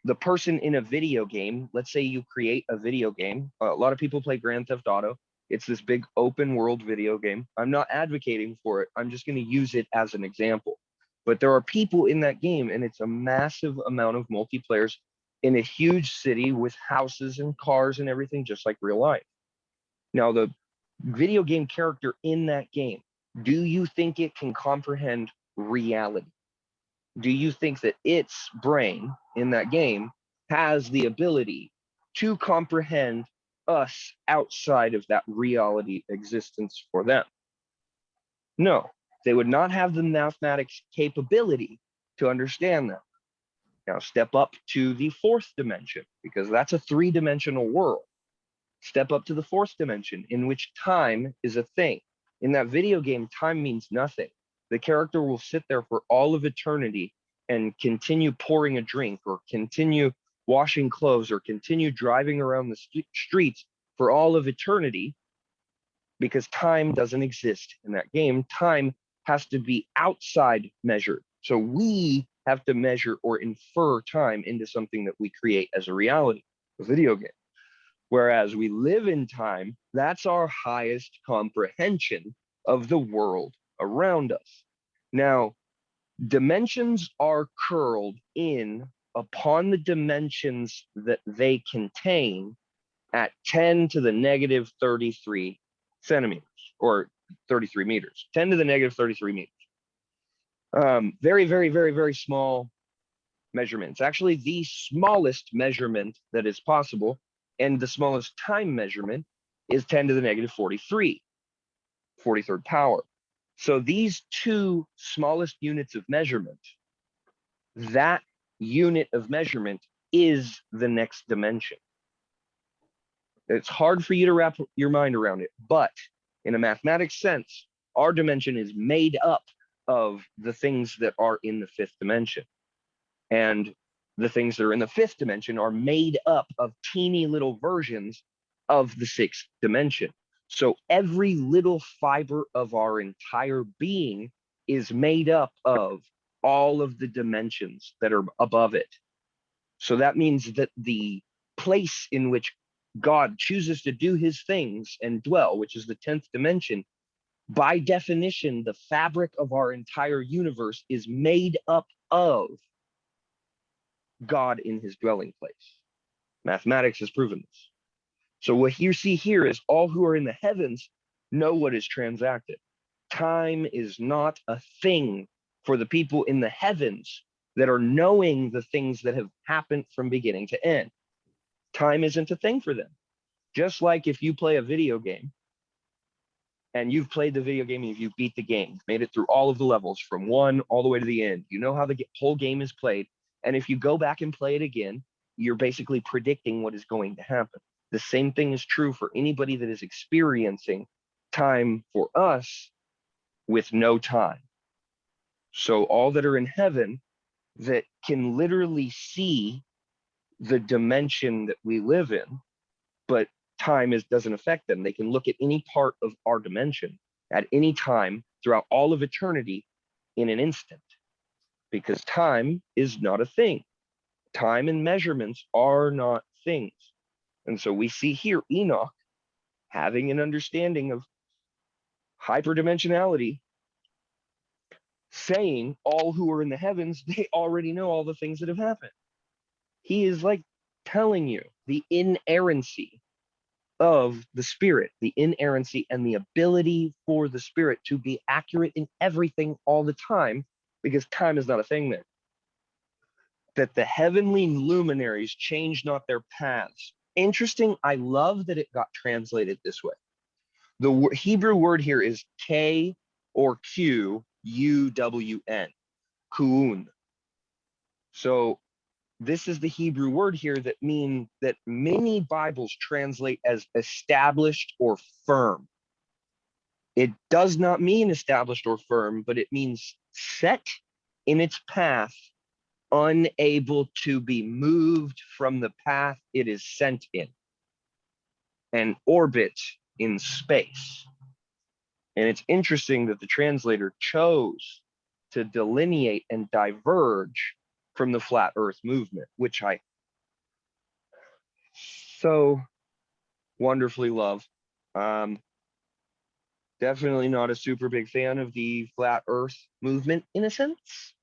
the person in a video game, let's say you create a video game. A lot of people play Grand Theft Auto. It's this big open world video game. I'm not advocating for it. I'm just going to use it as an example. But there are people in that game, and it's a massive amount of multiplayers in a huge city with houses and cars and everything, just like real life. Now, the video game character in that game, do you think it can comprehend reality? Do you think that its brain in that game has the ability to comprehend us outside of that reality existence for them? No, they would not have the mathematics capability to understand that. Now step up to the 4th dimension, because that's a 3-dimensional world. Step up to the 4th dimension, in which time is a thing. In that video game, time means nothing. The character will sit there for all of eternity and continue pouring a drink, or continue washing clothes, or continue driving around the streets for all of eternity, because time doesn't exist in that game. Time has to be outside measured. So we have to measure or infer time into something that we create as a reality, a video game. Whereas we live in time, that's our highest comprehension of the world around us. Now, dimensions are curled in upon the dimensions that they contain at 10 to the negative 33 centimeters, or 33 meters, 10 to the negative 33 meters. Very, very, very, very small measurements. Actually, the smallest measurement that is possible, and the smallest time measurement, is 10 to the negative 43, 43rd power. So these two smallest units of measurement, that unit of measurement is the next dimension. It's hard for you to wrap your mind around it, but in a mathematics sense, our dimension is made up of the things that are in the 5th dimension. And the things that are in the 5th dimension are made up of teeny little versions of the 6th dimension. So every little fiber of our entire being is made up of all of the dimensions that are above it. So that means that the place in which God chooses to do his things and dwell, which is the 10th dimension, by definition, the fabric of our entire universe is made up of God in his dwelling place. Mathematics has proven this. So what you see here is all who are in the heavens know what is transacted. Time is not a thing for the people in the heavens that are knowing the things that have happened from beginning to end. Time isn't a thing for them. Just like if you play a video game and you've played the video game and if you beat the game, made it through all of the levels from 1 all the way to the end, you know how the whole game is played. And if you go back and play it again, you're basically predicting what is going to happen. The same thing is true for anybody that is experiencing time for us with no time. So all that are in heaven that can literally see the dimension that we live in, but time doesn't affect them. They can look at any part of our dimension at any time throughout all of eternity in an instant, because time is not a thing. Time and measurements are not things. And so we see here Enoch having an understanding of hyperdimensionality, saying all who are in the heavens, they already know all the things that have happened. He is like telling you the inerrancy of the spirit, the inerrancy and the ability for the spirit to be accurate in everything all the time, because time is not a thing there. That the heavenly luminaries change not their paths. Interesting. I love that it got translated this way. The Hebrew word here is K-O-H. or Q-U-W-N, kuun. So this is the Hebrew word here that mean that many Bibles translate as established or firm. It does not mean established or firm, but it means set in its path, unable to be moved from the path it is sent in, and orbit in space. And it's interesting that the translator chose to delineate and diverge from the flat earth movement, which I so wonderfully love. Definitely not a super big fan of the flat earth movement in a sense.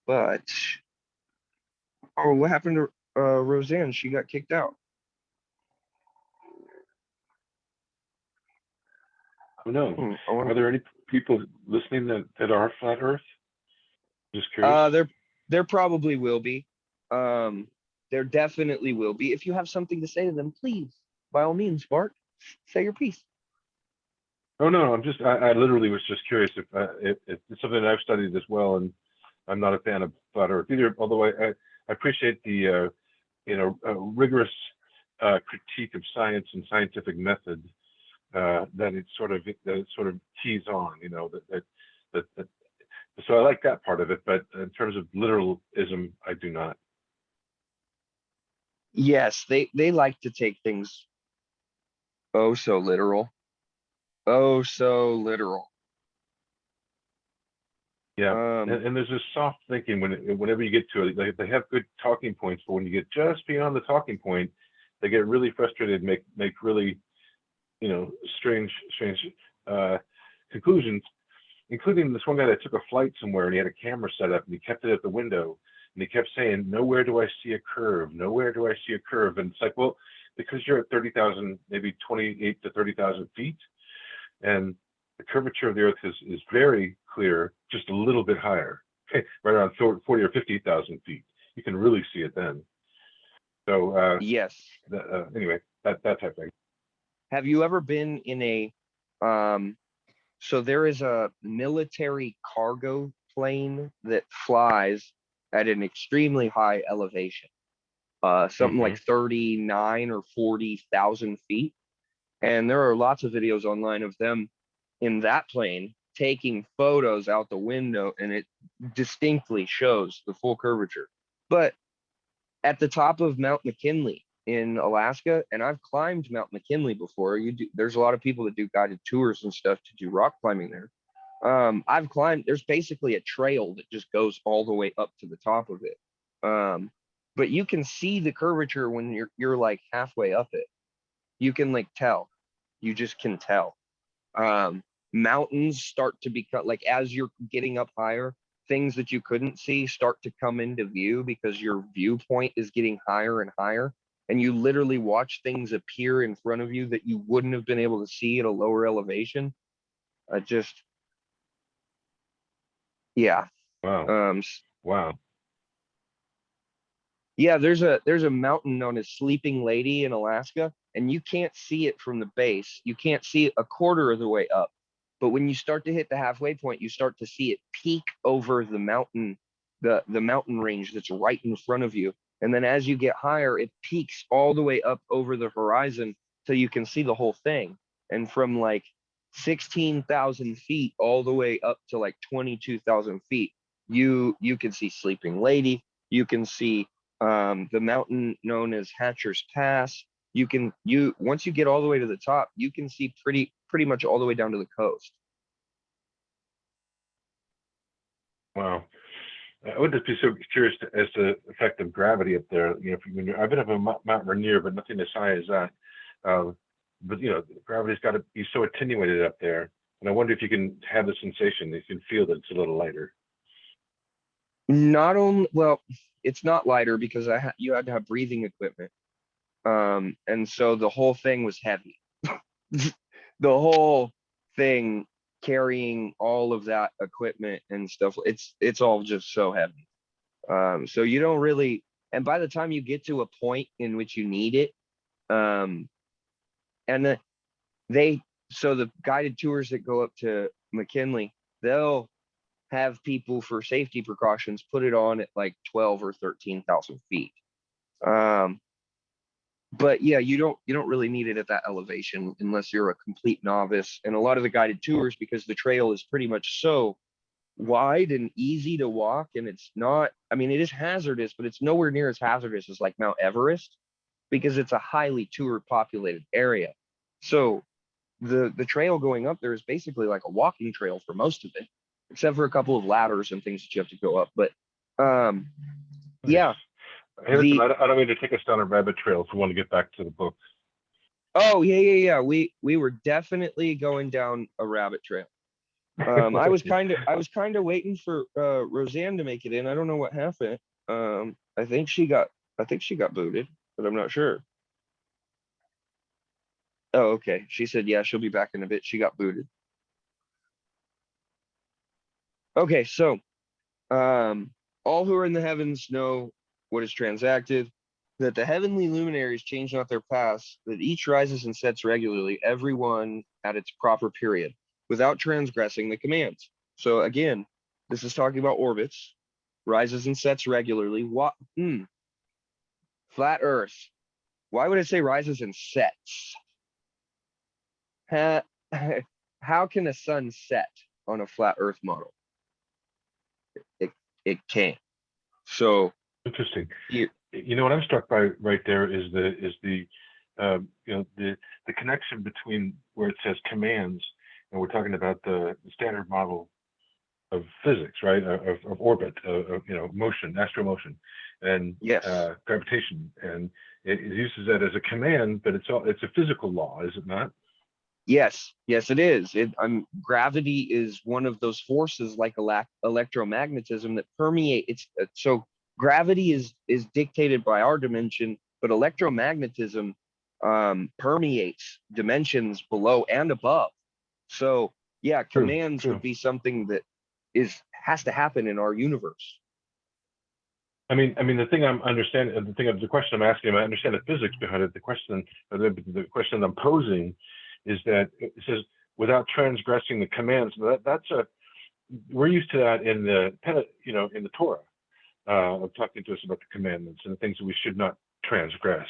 But, oh, what happened to Roseanne? She got kicked out. Oh, no. I wonder- Are there any people listening that are flat Earth? Just curious. There probably will be. There definitely will be. If you have something to say to them, please, by all means, Bart, say your piece. Oh no, I literally was just curious if it's something that I've studied as well, and I'm not a fan of flat Earth either. Although I appreciate the rigorous critique of science and scientific method that it sort of keys on. That so I like that part of it, but in terms of literalism, I do not. Yes, they like to take things oh so literal. Oh so literal. Yeah, and there's this soft thinking whenever you get to it. They have good talking points, but when you get just beyond the talking point, they get really frustrated, make really strange conclusions, including this one guy that took a flight somewhere and he had a camera set up and he kept it at the window and he kept saying, "Nowhere do I see a curve. Nowhere do I see a curve." And it's like, well, because you're at 30,000, maybe 28 to 30,000 feet, and the curvature of the Earth is very clear, just a little bit higher, right around 40 or 50,000 feet. You can really see it then. So yes. Anyway, that type of thing. Have you ever been in a so there is a military cargo plane that flies at an extremely high elevation, something like 39 or 40,000 feet. And there are lots of videos online of them in that plane taking photos out the window, and it distinctly shows the full curvature. But at the top of Mount McKinley in Alaska, and I've climbed Mount McKinley before. There's a lot of people that do guided tours and stuff to do rock climbing there. I've climbed. There's basically a trail that just goes all the way up to the top of it. But you can see the curvature when you're like halfway up it. You can like tell. You just can tell. Mountains start to become like, as you're getting up higher, things that you couldn't see start to come into view because your viewpoint is getting higher and higher. And you literally watch things appear in front of you that you wouldn't have been able to see at a lower elevation. Yeah. Wow. Wow. Yeah, there's a mountain known as Sleeping Lady in Alaska, and you can't see it from the base. You can't see it a quarter of the way up. But when you start to hit the halfway point, you start to see it peak over the mountain, the mountain range that's right in front of you. And then as you get higher, it peaks all the way up over the horizon till you can see the whole thing. And from like 16,000 feet all the way up to like 22,000 feet, you can see Sleeping Lady. You can see the mountain known as Hatcher's Pass. Once you get all the way to the top, you can see pretty much all the way down to the coast. Wow. I would just be so curious as to the effect of gravity up there. I've been up on Mount Rainier, but nothing as high as that. But gravity's got to be so attenuated up there, and I wonder if you can have the sensation that you can feel that it's a little lighter. Not only, well, it's not lighter because you had to have breathing equipment, and so the whole thing was heavy. The whole thing, carrying all of that equipment and stuff, it's all just so heavy. So you don't really, and by the time you get to a point in which you need it, and they so the guided tours that go up to McKinley, they'll have people for safety precautions put it on at like 12 or 13,000 feet. But yeah, you don't really need it at that elevation unless you're a complete novice. And a lot of the guided tours, because the trail is pretty much so wide and easy to walk, and it's not, I mean, it is hazardous, but it's nowhere near as hazardous as like Mount Everest, because it's a highly tour populated area. So the trail going up there is basically like a walking trail for most of it, except for a couple of ladders and things that you have to go up. But yeah. Hey, listen, I don't mean to take us down a rabbit trail if we want to get back to the book. Oh, yeah. We were definitely going down a rabbit trail. I was kind of waiting for Roseanne to make it in. I don't know what happened. I think she got booted, but I'm not sure. Oh, okay. She said, yeah, she'll be back in a bit. She got booted. Okay, so all who are in the heavens know what is transacted, that the heavenly luminaries change not their paths, that each rises and sets regularly, every one at its proper period, without transgressing the commands. So again, this is talking about orbits, rises and sets regularly. What? Flat Earth. Why would it say rises and sets? How can a sun set on a flat Earth model? It can't. So interesting. You know what I'm struck by right there is the connection between where it says commands, and we're talking about the standard model of physics, right? Of orbit, of motion, astral motion, and yes, gravitation, and it uses that as a command, but it's a physical law, is it not? Yes, it is. Gravity is one of those forces like electromagnetism that permeate. So gravity is dictated by our dimension, but electromagnetism permeates dimensions below and above. So yeah, commands would be something that has to happen in our universe. I mean, the thing I'm understanding, the question I'm asking, I understand the physics behind it. The question I'm posing is that it says without transgressing the commands. We're used to that in the in the Torah, of talking to us about the commandments and the things that we should not transgress.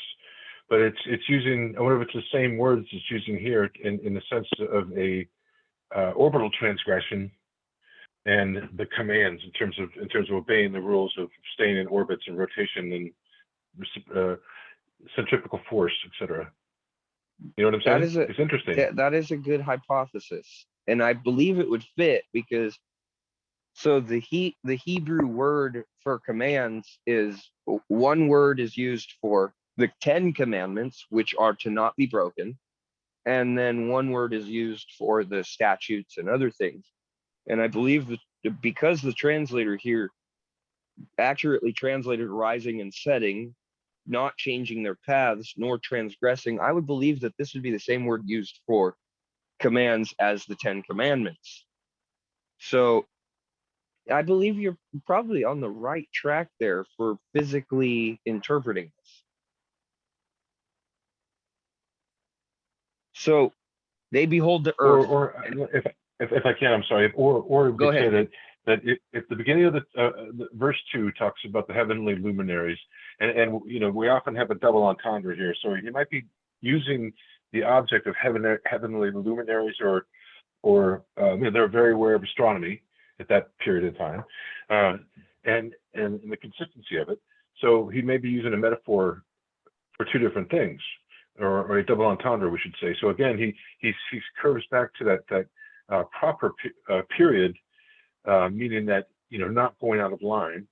But it's using, I wonder if it's the same words it's using here in the sense of a orbital transgression and the commands in terms of obeying the rules of staying in orbits and rotation and centrifugal force, etc. You know what I'm saying? It's interesting. That is a good hypothesis, and I believe it would fit because so the Hebrew word for commands is one word is used for the 10 commandments, which are to not be broken, and then one word is used for the statutes and other things. And I believe that because the translator here accurately translated rising and setting, not changing their paths nor transgressing, I would believe that this would be the same word used for commands as the 10 commandments. So I believe you're probably on the right track there for physically interpreting this. So they behold the earth. Or if I can, I'm sorry. Or we could say that if the beginning of the verse 2 talks about the heavenly luminaries, and we often have a double entendre here. So you might be using the object of heavenly luminaries, or they're very aware of astronomy at that period of time, and the consistency of it. So he may be using a metaphor for two different things, or a double entendre, we should say. So again, he curves back to that proper period, meaning that not going out of line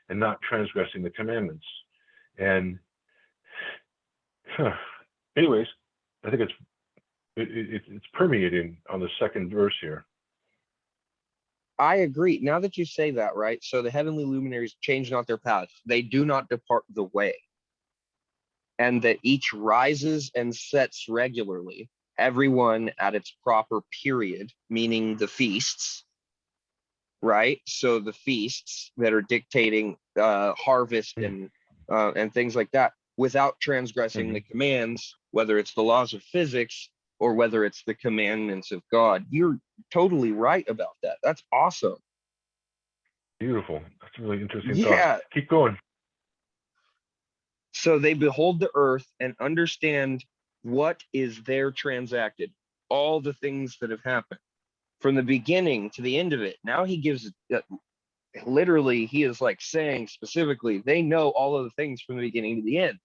and not transgressing the commandments. And anyways, I think it's permeating on the second verse here. I agree. Now that you say that, right? So the heavenly luminaries change not their paths; they do not depart the way, and that each rises and sets regularly, everyone at its proper period, meaning the feasts, right? So the feasts that are dictating harvest and things like that, without transgressing the commands, whether it's the laws of physics or whether it's the commandments of God. You're totally right about that. That's awesome. Beautiful. That's a really interesting thought. Yeah. Keep going. So they behold the earth and understand what is there transacted, all the things that have happened from the beginning to the end of it. Now he gives literally, he is like saying specifically, they know all of the things from the beginning to the end.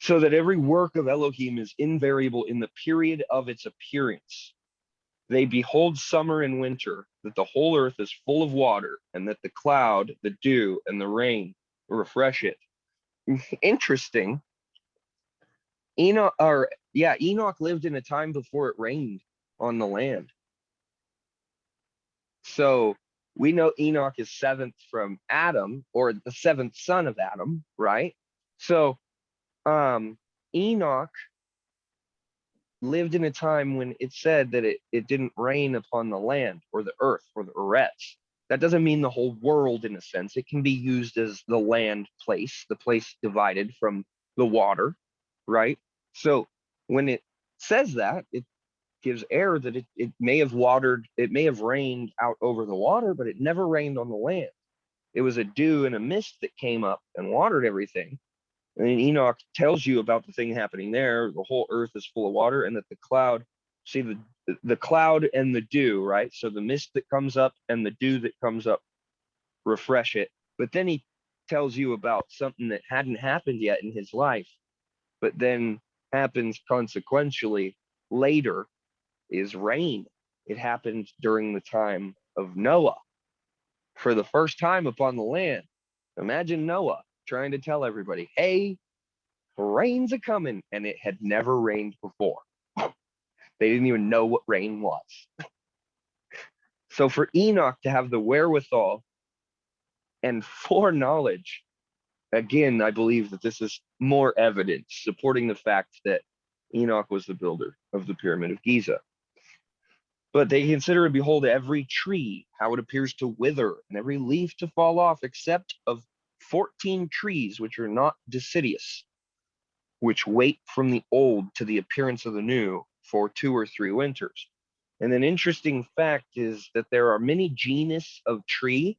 So that every work of Elohim is invariable in the period of its appearance. They behold summer and winter, that the whole earth is full of water, and that the cloud, the dew, and the rain refresh it. Interesting. Enoch lived in a time before it rained on the land. So we know Enoch is seventh from Adam, or the seventh son of Adam, right? So Enoch lived in a time when it said that it didn't rain upon the land or the earth or the eretz. That doesn't mean the whole world in a sense. It can be used as the land place, the place divided from the water, right? So when it says that, it gives error that it may have rained out over the water, but it never rained on the land. It was a dew and a mist that came up and watered everything. And then Enoch tells you about the thing happening there. The whole earth is full of water, and that the cloud, see the cloud and the dew, right? So the mist that comes up and the dew that comes up refresh it. But then he tells you about something that hadn't happened yet in his life, but then happens consequentially later, is rain. It happened during the time of Noah for the first time upon the land. Imagine Noah trying to tell everybody, hey, rain's a coming, and it had never rained before. They didn't even know what rain was. So for Enoch to have the wherewithal and foreknowledge, again, I believe that this is more evidence supporting the fact that Enoch was the builder of the Pyramid of Giza. But they consider and behold every tree, how it appears to wither, and every leaf to fall off, except of 14 trees which are not deciduous, which wait from the old to the appearance of the new for 2 or 3 winters. And an interesting fact is that there are many genus of tree,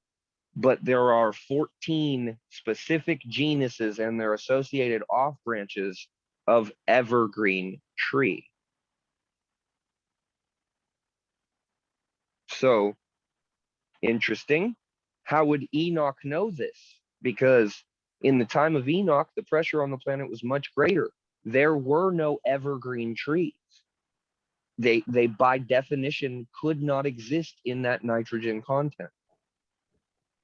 but there are 14 specific genuses and their associated off branches of evergreen tree. So interesting. How would Enoch know this? Because in the time of Enoch, the pressure on the planet was much greater. There were no evergreen trees. They by definition could not exist in that nitrogen content.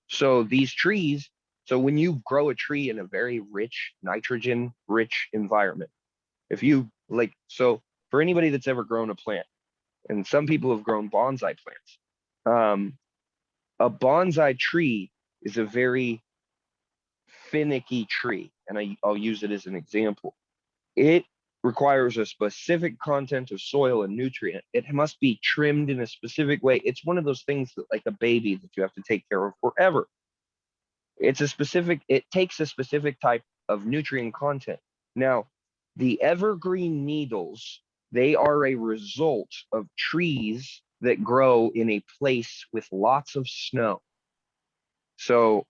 So these trees, so when you grow a tree in a very rich, nitrogen rich environment, if you like, so for anybody that's ever grown a plant, and some people have grown bonsai plants, a bonsai tree is a very finicky tree, and I'll use it as an example. It requires a specific content of soil and nutrient. It must be trimmed in a specific way. It's one of those things that, like a baby, that you have to take care of forever. It takes a specific type of nutrient content. Now, the evergreen needles, they are a result of trees that grow in a place with lots of snow. So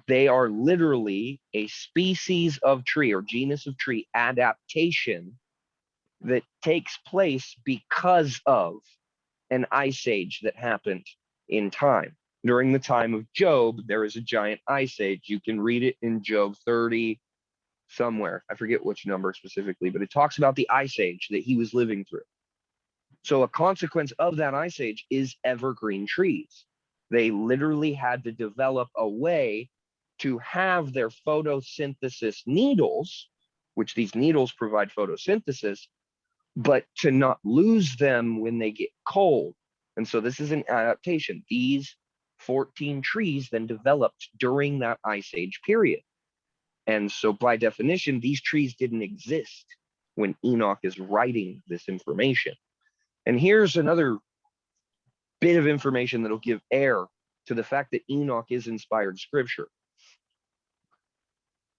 they are literally a species of tree or genus of tree adaptation that takes place because of an ice age that happened in time. During the time of Job, there is a giant ice age. You can read it in Job 30 somewhere. I forget which number specifically, but it talks about the ice age that he was living through. So a consequence of that ice age is evergreen trees. They literally had to develop a way to have their photosynthesis needles, which these needles provide photosynthesis, but to not lose them when they get cold. And so this is an adaptation. These 14 trees then developed during that ice age period. And so by definition, these trees didn't exist when Enoch is writing this information. And here's another bit of information that'll give air to the fact that Enoch is inspired scripture.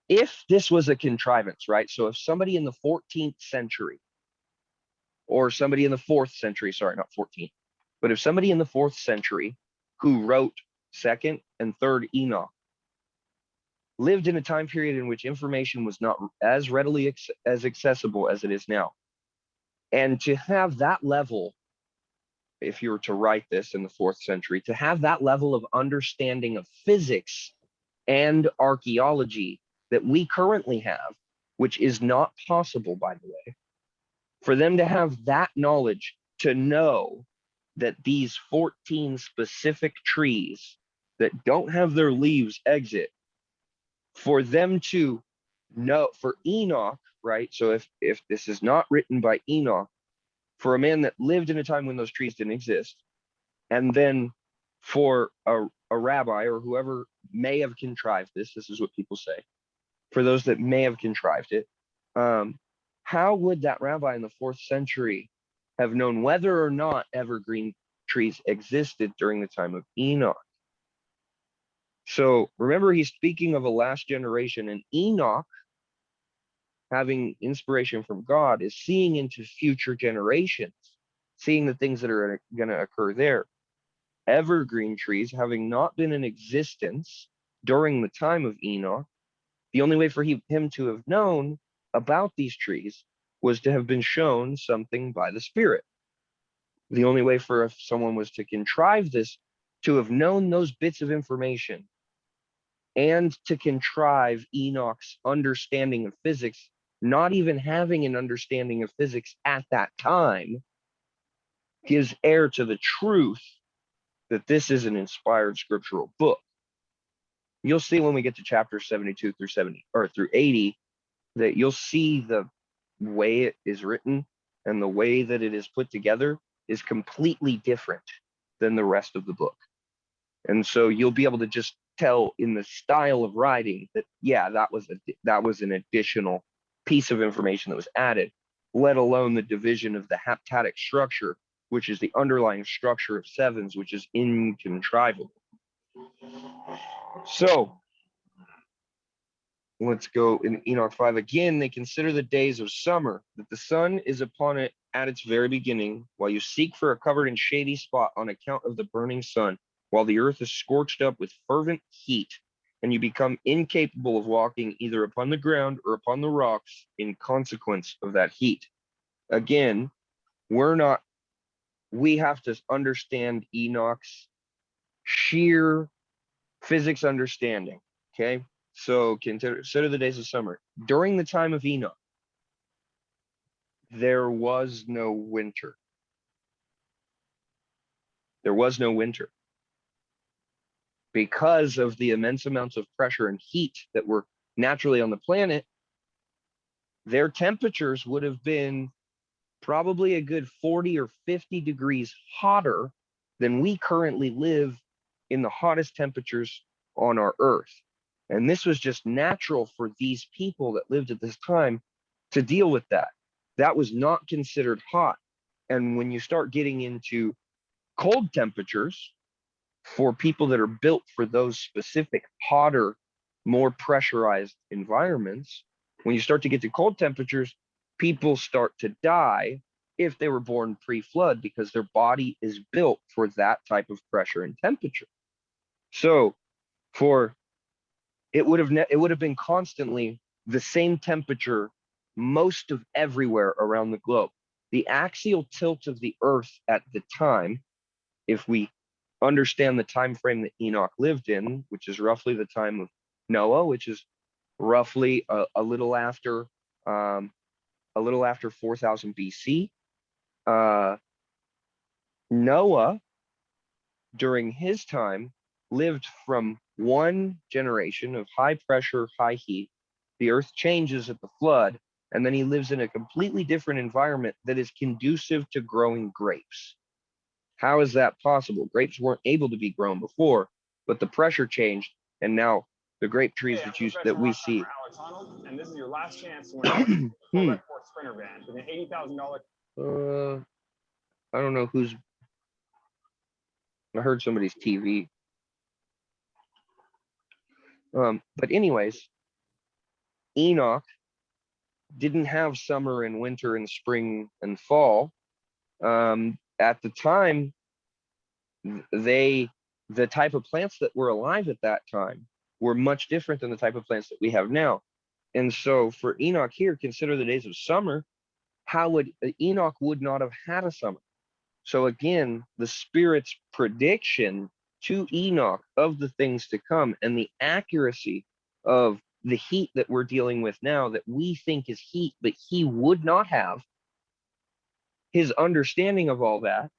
If this was a contrivance, right? So if somebody in the 14th century or somebody in the 4th century, sorry, not 14th, but if somebody in the 4th century who wrote 2nd and 3rd Enoch lived in a time period in which information was not as readily as accessible as it is now, and to have that level, if you were to write this in the 4th century, to have that level of understanding of physics and archaeology that we currently have, which is not possible, by the way, for them to have that knowledge, to know that these 14 specific trees that don't have their leaves exit, for them to know, for Enoch, right? So if this is not written by Enoch, for a man that lived in a time when those trees didn't exist, and then for a rabbi or whoever may have contrived this is what people say, for those that may have contrived it, how would that rabbi in the 4th century have known whether or not evergreen trees existed during the time of Enoch? So remember, he's speaking of a last generation, and Enoch, having inspiration from God, is seeing into future generations, seeing the things that are going to occur there. Evergreen trees, having not been in existence during the time of Enoch, the only way for him to have known about these trees was to have been shown something by the Spirit. The only way for if someone was to contrive this, to have known those bits of information and to contrive Enoch's understanding of physics, not even having an understanding of physics at that time, gives air to the truth that this is an inspired scriptural book. You'll see when we get to chapter 72 through 70 or through 80 that you'll see the way it is written and the way that it is put together is completely different than the rest of the book. And so you'll be able to just tell in the style of writing that, yeah, that was an additional piece of information that was added, let alone the division of the haptic structure, which is the underlying structure of sevens, which is incontrivable. So let's go in Enoch 5 again. They consider the days of summer, that the sun is upon it at its very beginning, while you seek for a covered and shady spot on account of the burning sun, while the earth is scorched up with fervent heat, and you become incapable of walking either upon the ground or upon the rocks in consequence of that heat. Again, we have to understand Enoch's sheer physics understanding, okay? So consider the days of summer. During the time of Enoch, there was no winter. There was no winter. Because of the immense amounts of pressure and heat that were naturally on the planet, their temperatures would have been probably a good 40 or 50 degrees hotter than we currently live in the hottest temperatures on our earth. And this was just natural for these people that lived at this time to deal with that. That was not considered hot. And when you start getting into cold temperatures for people that are built for those specific hotter, more pressurized environments, when you start to get to cold temperatures, people start to die if they were born pre-flood, because their body is built for that type of pressure and temperature. So it would have been constantly the same temperature most of everywhere around the globe. The axial tilt of the earth at the time, if we understand the time frame that Enoch lived in, which is roughly the time of Noah, which is roughly a little after 4000 BC. Noah, during his time, lived from one generation of high pressure, high heat. The earth changes at the flood, and then he lives in a completely different environment that is conducive to growing grapes. How is that possible? Grapes weren't able to be grown before, but the pressure changed, and now the grape trees that we see. Alex Arnold, and this is your last chance to win a Ford Sprinter van with an $80,000. I don't know who's. I heard somebody's TV. But anyways, Enoch didn't have summer and winter and spring and fall. At the time, the type of plants that were alive at that time were much different than the type of plants that we have now. And so for Enoch here, consider the days of summer. How would Enoch would not have had a summer? So again, the Spirit's prediction to Enoch of the things to come and the accuracy of the heat that we're dealing with now that we think is heat, but he would not have, his understanding of all that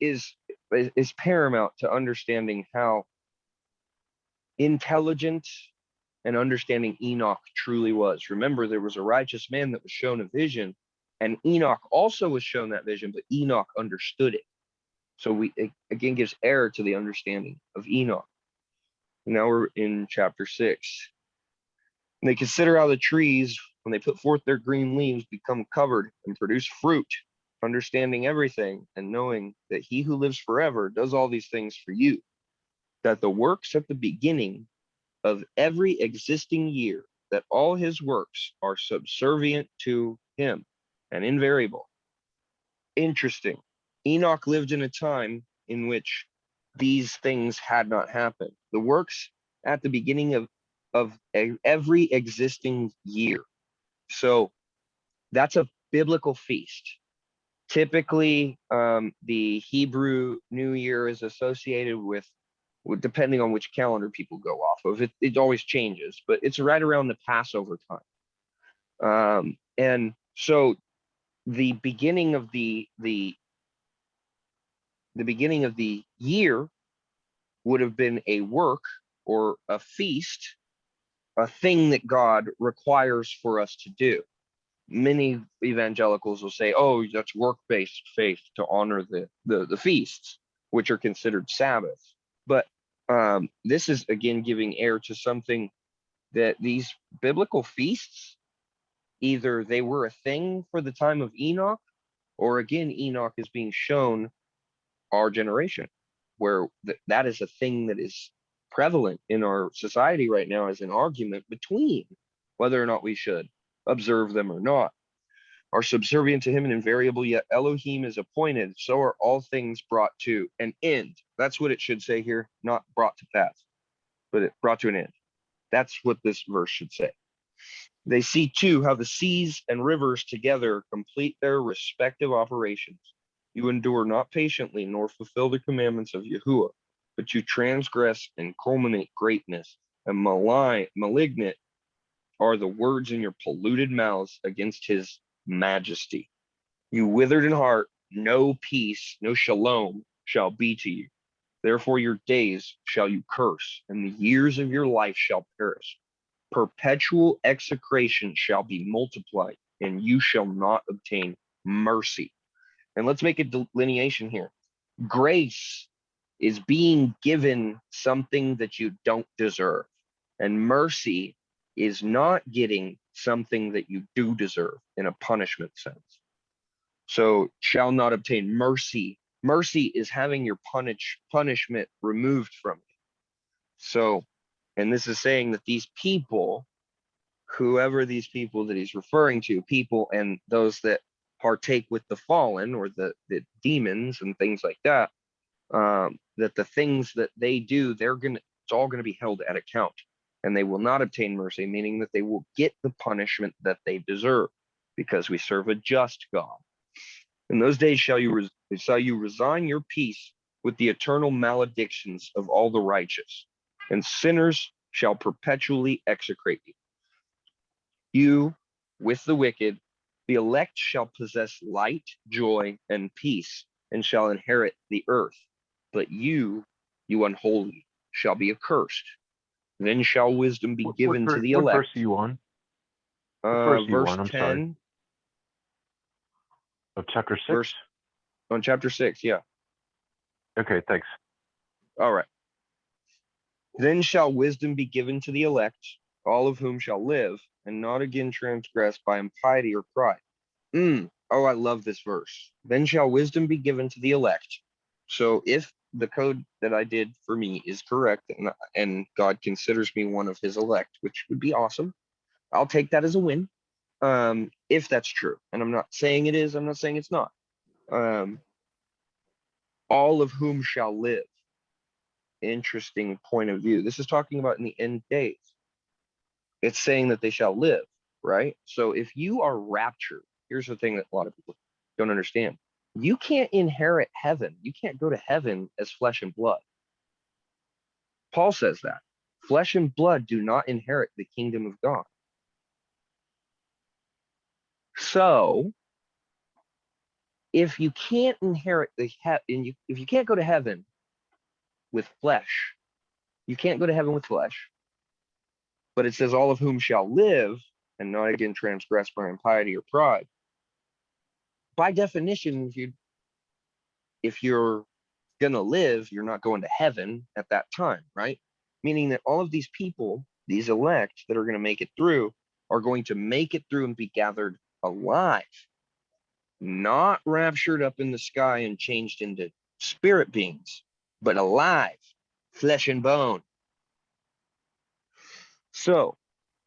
is paramount to understanding how intelligent and understanding Enoch truly was. Remember, there was a righteous man that was shown a vision, and Enoch also was shown that vision, but Enoch understood it. So it again gives error to the understanding of Enoch. Now we're in chapter 6. And they consider how the trees, when they put forth their green leaves, become covered and produce fruit, understanding everything and knowing that he who lives forever does all these things for you, that the works at the beginning of every existing year, that all his works are subservient to him and invariable. Interesting. Enoch lived in a time in which these things had not happened. The works at the beginning of every existing year. So that's a biblical feast. Typically, the Hebrew New Year is associated with, depending on which calendar people go off of, it always changes, but it's right around the Passover time. And so the beginning of the beginning of the year would have been a work or a feast, a thing that God requires for us to do. Many evangelicals will say, oh, that's work-based faith to honor the feasts, which are considered Sabbaths. But this is, again, giving air to something that these biblical feasts, either they were a thing for the time of Enoch, or again, Enoch is being shown our generation, where that is a thing that is prevalent in our society right now as an argument between whether or not we should observe them or not. Are subservient to him and invariable, yet Elohim is appointed, so are all things brought to an end. That's what it should say here, not brought to pass, but it brought to an end. That's what this verse should say. They see too how the seas and rivers together complete their respective operations. You endure not patiently, nor fulfill the commandments of Yahuwah, but you transgress and culminate greatness, and malignant are the words in your polluted mouths against his majesty. You withered in heart, no peace, no shalom shall be to you. Therefore your days shall you curse, and the years of your life shall perish. Perpetual execration shall be multiplied, and you shall not obtain mercy. And let's make a delineation here. Grace is being given something that you don't deserve, and mercy is not getting something that you do deserve in a punishment sense. So shall not obtain mercy. Mercy is having your punishment removed from you. So, and this is saying that these people, whoever these people that he's referring to, people and those that partake with the fallen or the demons and things like that, that the things that they do, it's all gonna be held at account, and they will not obtain mercy, meaning that they will get the punishment that they deserve, because we serve a just God. In those days shall you resign your peace with the eternal maledictions of all the righteous, and sinners shall perpetually execrate you. You with the wicked, the elect shall possess light, joy, and peace, and shall inherit the earth. But you unholy, shall be accursed. Then shall wisdom be given to the elect. What verse are you on? Verse 10. Sorry. Of chapter 6? On chapter 6, yeah. Okay, thanks. All right. Then shall wisdom be given to the elect, all of whom shall live, and not again transgress by impiety or pride. Oh, I love this verse. Then shall wisdom be given to the elect. So if the code that I did for me is correct, and God considers me one of his elect, which would be awesome, I'll take that as a win. if that's true. And I'm not saying it is, I'm not saying it's not. All of whom shall live. Interesting point of view. This is talking about in the end days. It's saying that they shall live, right? So if you are raptured, here's the thing that a lot of people don't understand. You can't inherit heaven. You can't go to heaven as flesh and blood. Paul says that. Flesh and blood do not inherit the kingdom of God. So if you can't inherit if you can't go to heaven with flesh, you can't go to heaven with flesh, but it says all of whom shall live and not again transgress by impiety or pride. By definition, if you're gonna live, you're not going to heaven at that time, right? Meaning that all of these people, these elect that are going to make it through, are going to make it through and be gathered alive, not raptured up in the sky and changed into spirit beings, but alive, flesh and bone. So,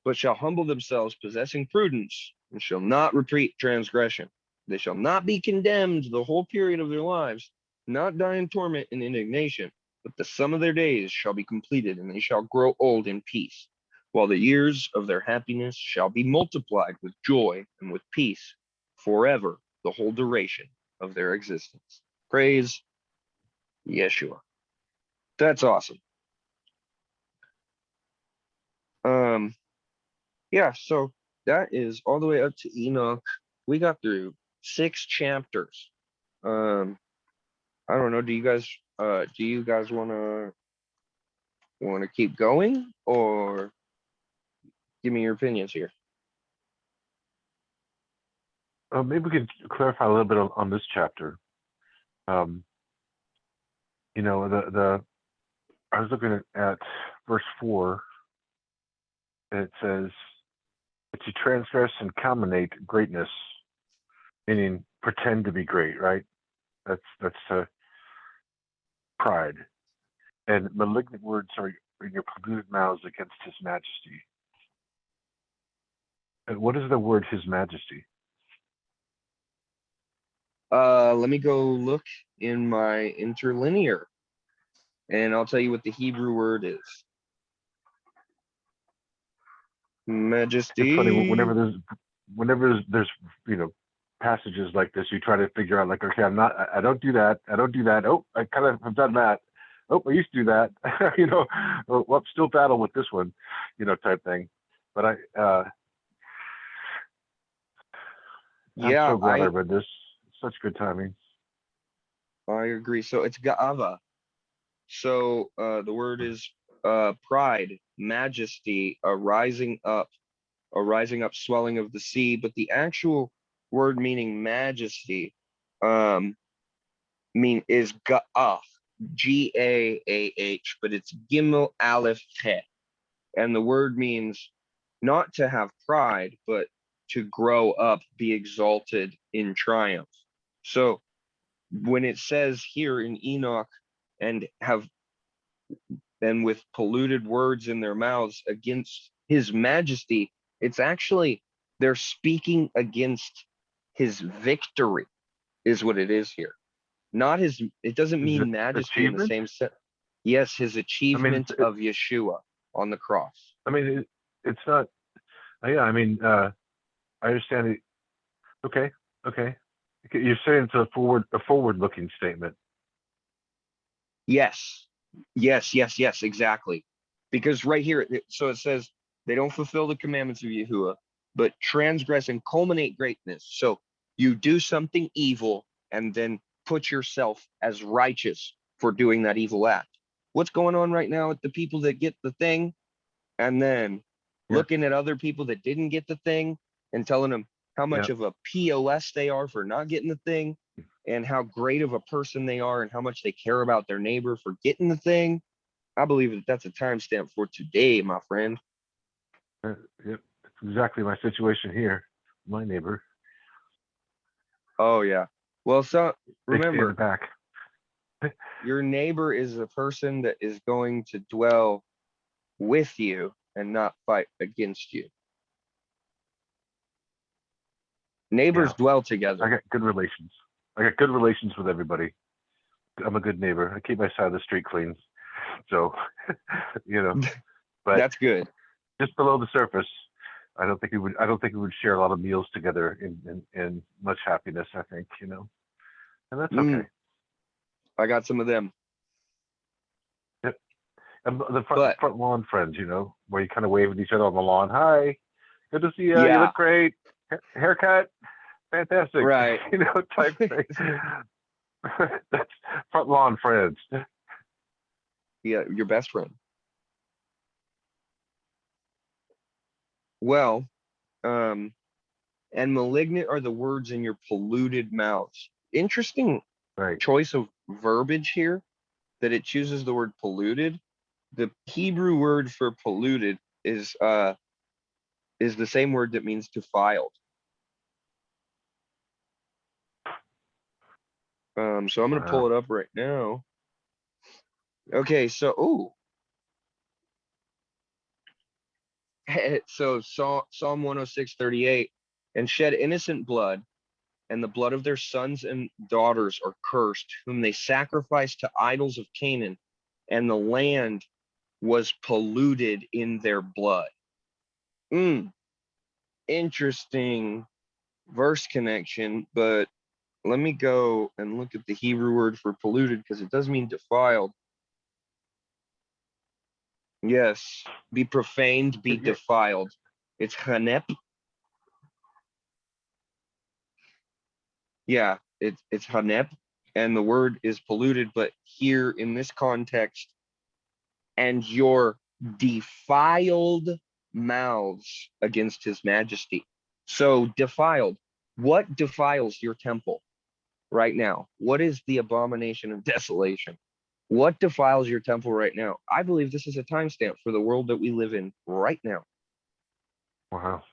but shall humble themselves, possessing prudence, and shall not repeat transgression. They shall not be condemned the whole period of their lives, not die in torment and indignation, but the sum of their days shall be completed, and they shall grow old in peace, while the years of their happiness shall be multiplied with joy and with peace forever, the whole duration of their existence. Praise Yeshua. That's awesome. Yeah, so that is all the way up to Enoch. We got through 6 chapters. I don't know. Do you guys want to keep going, or give me your opinions here? Maybe we could clarify a little bit on this chapter. You know, I was looking at verse 4, and it says, "But you transgress and calumniate greatness," meaning pretend to be great, right? That's pride. "And malignant words are in your polluted mouths against his majesty." And what is the word his majesty? Let me go look in my interlinear, and I'll tell you what the Hebrew word is. Majesty. It's funny, whenever there's passages like this, you try to figure out, like, okay, I don't do that. Oh, I kind of have done that. Oh, I used to do that. Well, still battle with this one, type thing. But I'm so glad I read this. Such good timing. I agree. So it's Ga'ava. So the word is pride, majesty, a rising up, swelling of the sea. But the actual word meaning majesty is Ga'ah, G-A-A-H, but it's Gimel Aleph He. And the word means not to have pride, but to grow up, be exalted in triumph. So when it says here in Enoch, and with polluted words in their mouths against his majesty, it's actually they're speaking against his victory, is what it is here. Not his, it doesn't mean majesty in the same sense. Yes, his achievement of Yeshua on the cross. I mean, it's not, yeah, I mean, I understand it. Okay. You're saying it's a forward-looking statement. Yes, exactly. Because right here, so it says they don't fulfill the commandments of Yahuwah, but transgress and culminate greatness. So you do something evil and then put yourself as righteous for doing that evil act. What's going on right now with the people that get the thing, and then looking at other people that didn't get the thing and telling them how much of a POS they are for not getting the thing, and how great of a person they are, and how much they care about their neighbor for getting the thing. I believe that that's a timestamp for today, my friend. Yep, that's exactly my situation here. My neighbor. Oh yeah. Well, so remember, back. your neighbor is a person that is going to dwell with you and not fight against you. Neighbors Yeah. dwell I together. got good relations. I got good relations with everybody. I'm a good neighbor. I keep my side of the street clean. So, but That's good. just below the surface, I don't think we would share a lot of meals together in much happiness. I think, and that's Mm, okay. I got some of them. Yep. And the But front lawn friends, where you kind of wave at each other on the lawn. Hi, good to see you. You yeah, look great. Haircut, fantastic. right. Type thing. That's front lawn friends. Yeah, your best friend. Well, and malignant are the words in your polluted mouths. Interesting Right. choice of verbiage here that it chooses the word polluted. The Hebrew word for polluted is the same word that means defiled. So I'm gonna pull Wow. it up right now. Okay, so so Psalm 106:38, and shed innocent blood, and the blood of their sons and daughters are cursed, whom they sacrificed to idols of Canaan, and the land was polluted in their blood. Interesting verse connection, but let me go and look at the Hebrew word for polluted because it does mean defiled. Yes, be profaned, be Yeah. defiled. It's hanep. Yeah, it's hanep, and the word is polluted, but here in this context, and your defiled mouths against his majesty. So defiled. What defiles your temple right now? What is the abomination of desolation? What defiles your temple right now? I believe this is a timestamp for the world that we live in right now. Wow.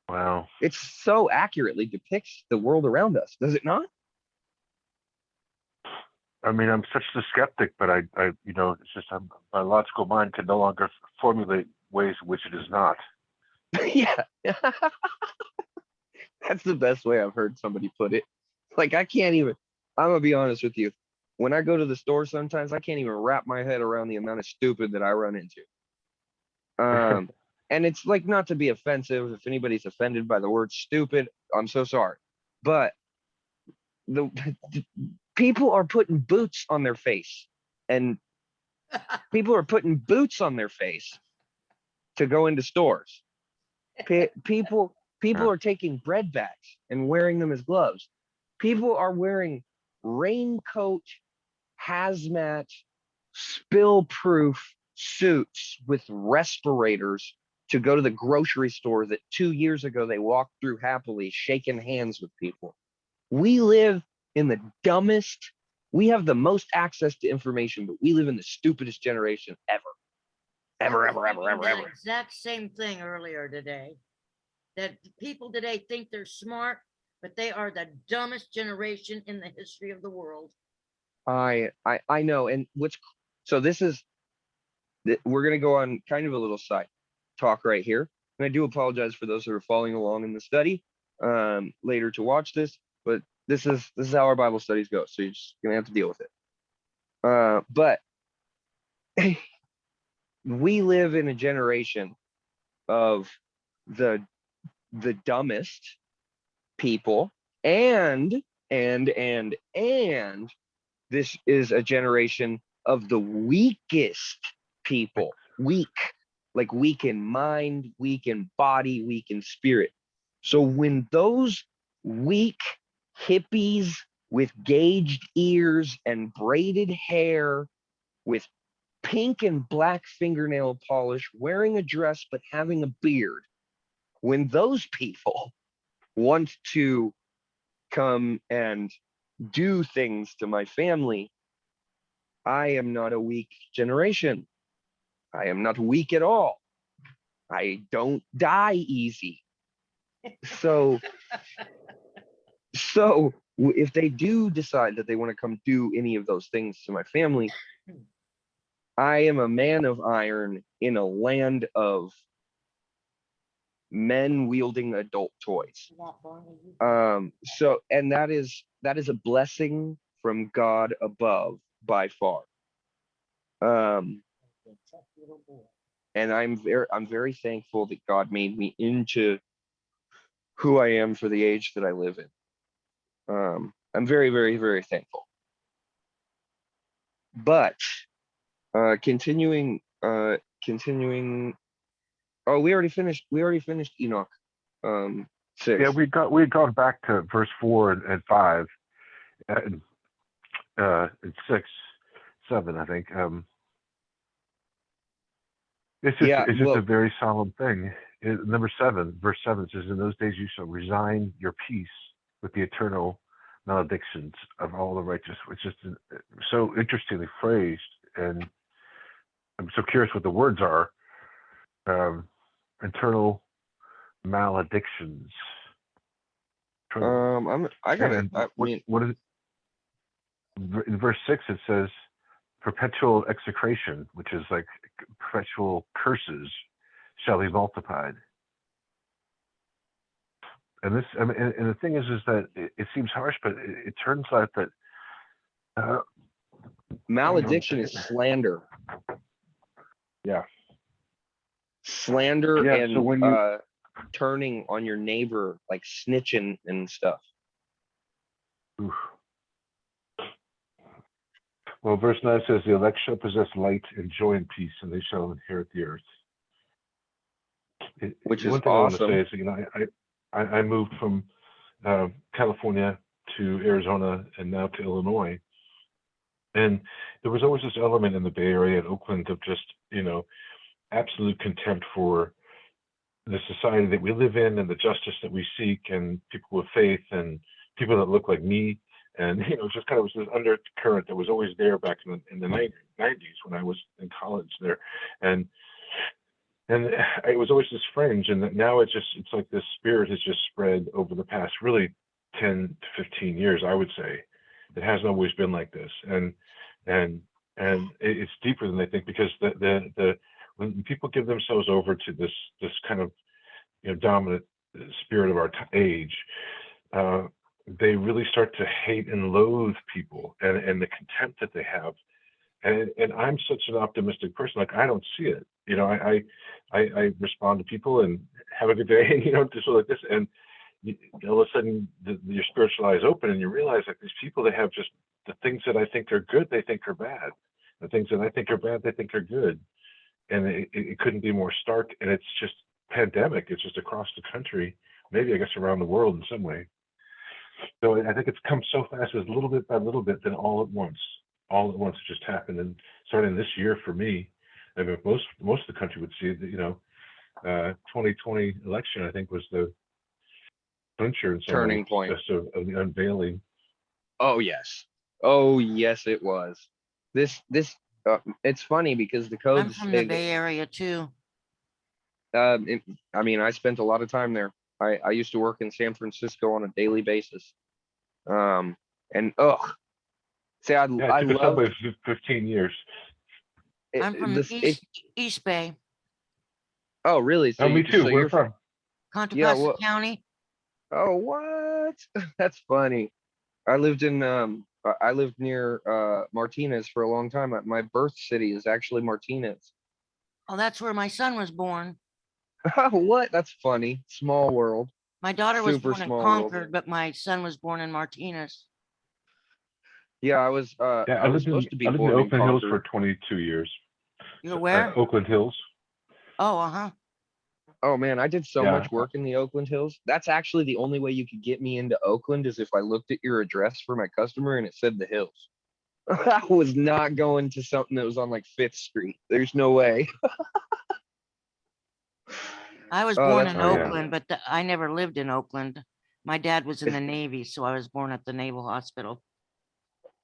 Wow. It so accurately depicts the world around us, does it not? I mean, I'm such a skeptic, but I it's just my logical mind can no longer formulate ways in which it is not. Yeah. That's the best way I've heard somebody put it. Like, I'm gonna be honest with you. When I go to the store sometimes, I can't even wrap my head around the amount of stupid that I run into. And it's like, not to be offensive. If anybody's offended by the word stupid, I'm so sorry. But the people are putting boots on their face, and people are putting boots on their face to go into stores. People Yeah. are taking bread bags and wearing them as gloves. People are wearing raincoat, hazmat, spill-proof suits with respirators to go to the grocery store that 2 years ago they walked through happily, shaking hands with people. We live in the dumbest, we have the most access to information, but we live in the stupidest generation ever. Ever. That exact same thing earlier today. That people today think they're smart, but they are the dumbest generation in the history of the world. I know, and so this is, we're gonna go on kind of a little side talk right here, and I do apologize for those who are following along in the study later to watch this, but this is how our Bible studies go, so you're just gonna have to deal with it. But we live in a generation of the dumbest people, and this is a generation of the weakest people. Weak, like weak in mind, weak in body, weak in spirit. So when those weak hippies with gauged ears and braided hair, with pink and black fingernail polish, wearing a dress but having a beard, when those people want to come and do things to my family, I am not a weak generation. I am not weak at all. I don't die easy. So if they do decide that they want to come do any of those things to my family, I am a man of iron in a land of men wielding adult toys. So, and that is a blessing from God above by far. And I'm very thankful that God made me into who I am for the age that I live in. I'm very, very, very thankful. But continuing. Oh, we already finished Enoch 6. Yeah, we had gone back to verse 4 and 5, and 6, 7, I think. It's just a very solemn thing. Number 7, verse 7 says, "In those days you shall resign your peace with the eternal maledictions of all the righteous," which is so interestingly phrased, and I'm so curious what the words are. Internal maledictions. What is it? In verse 6 it says perpetual execration, which is like perpetual curses shall be multiplied. And this, and the thing is that it seems harsh, but it turns out that malediction is slander. Yeah. Slander, yeah, and so when you, turning on your neighbor, like snitching and stuff. Oof. Well, verse 9 says, "The elect shall possess light and joy and peace, and they shall inherit the earth." Which is one thing awesome. I want to say is, I moved from California to Arizona and now to Illinois, and there was always this element in the Bay Area and Oakland of just absolute contempt for the society that we live in and the justice that we seek, and people with faith and people that look like me. And just kind of was this undercurrent that was always there back in the 90s when I was in college there, and it was always this fringe. And now it's like this spirit has just spread over the past really 10 to 15 years, I would say. It hasn't always been like this, and it's deeper than they think, because when people give themselves over to this kind of dominant spirit of our age, they really start to hate and loathe people, and the contempt that they have. And I'm such an optimistic person. Like, I don't see it. I respond to people and have a good day, and just like this. And all of a sudden, your spiritual eyes open, and you realize that these people, they have just the things that I think are good, they think are bad. The things that I think are bad, they think are good. And it couldn't be more stark. And it's just pandemic. It's just across the country, maybe I guess around the world in some way. So I think it's come so fast, it's little bit by little bit, then all at once it just happened. And starting this year for me, I mean, most of the country would see that 2020 election, I think, was the clincher and turning point of the unveiling. Oh yes, it was. This it's funny because the codes. I'm from the Bay Area too. I spent a lot of time there. I used to work in San Francisco on a daily basis. I love the subway for 15 years. I'm from East Bay. Oh, really? So me too. Where from? Contra Costa County. Oh, what? That's funny. I lived near Martinez for a long time. My birth city is actually Martinez. Oh, that's where my son was born. What? That's funny. Small world. My daughter was born in Concord, world. but my son was born in Martinez. Yeah, I was supposed to be born in Oakland Hills for Concord. 22 years. You're where? Oakland Hills. Oh, uh-huh. Oh man, I did so much work in the Oakland Hills. That's actually the only way you could get me into Oakland, is if I looked at your address for my customer and it said the Hills. I was not going to something that was on like 5th Street. There's no way. I was born in Oakland, but I never lived in Oakland. My dad was in the Navy, so I was born at the Naval Hospital.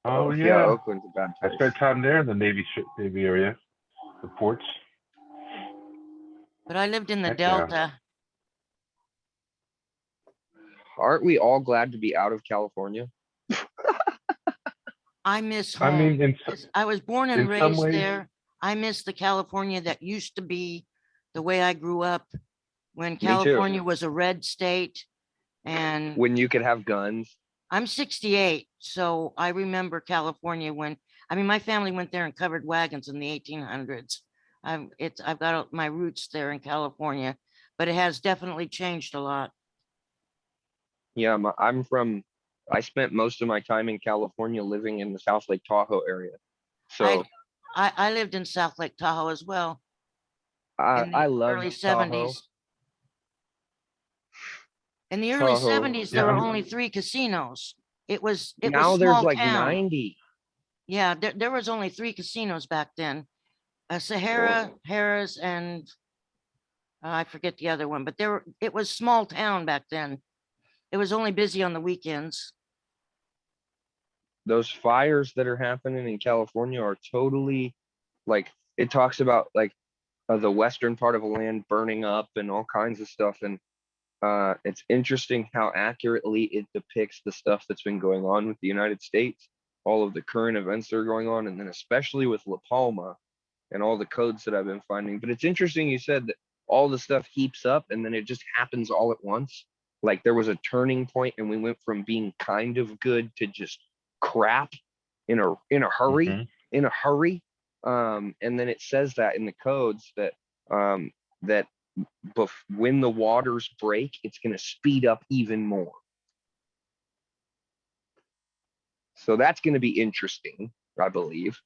Oh yeah, Oakland's a bad place. I spent time there in the Navy area, the ports. But I lived in the Delta. Aren't we all glad to be out of California? I miss home. I mean, I was born and raised there. I miss the California that used to be the way I grew up when too. California was a red state. And When you could have guns. I'm 68, so I remember California when, I mean, my family went there in covered wagons in the 1800s. I've got my roots there in California, but it has definitely changed a lot. Yeah, I spent most of my time in California living in the South Lake Tahoe area. So I lived in South Lake Tahoe as well in I the love early Tahoe. 70s. In the early Tahoe. 70s, Yeah, there were I'm- only 3 casinos. It was Now there's small like town. 90. Yeah, there was only 3 casinos back then. Sahara, Harrah's, and I forget the other one, but it was small town back then. It was only busy on the weekends. Those fires that are happening in California are totally like, it talks about like the western part of the land burning up and all kinds of stuff. And it's interesting how accurately it depicts the stuff that's been going on with the United States, all of the current events that are going on, and then especially with La Palma and all the codes that I've been finding. But it's interesting you said that all the stuff heaps up and then it just happens all at once. Like there was a turning point and we went from being kind of good to just crap in a hurry, Mhm. in a hurry. And then it says that in the codes that that when the waters break, it's going to speed up even more. So that's going to be interesting, I believe.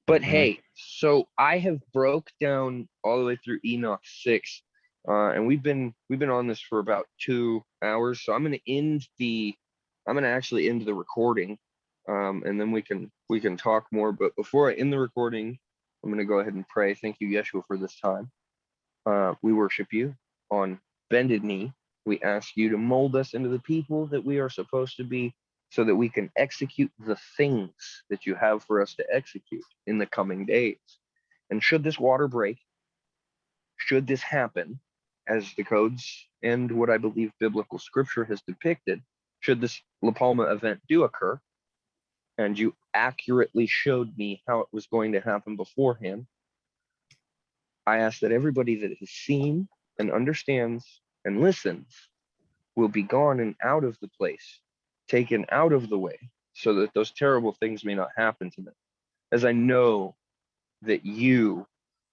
But hey, so I have broke down all the way through Enoch 6, and we've been on this for about 2 hours. So I'm going to actually end the recording, and then we can talk more. But before I end the recording, I'm going to go ahead and pray. Thank you, Yeshua, for this time. We worship you on bended knee. We ask you to mold us into the people that we are supposed to be, so that we can execute the things that you have for us to execute in the coming days. And should this water break, should this happen, as the codes and what I believe biblical scripture has depicted, should this La Palma event do occur, and you accurately showed me how it was going to happen beforehand, I ask that everybody that has seen and understands and listens will be gone and out of the place, taken out of the way, so that those terrible things may not happen to them. As I know that you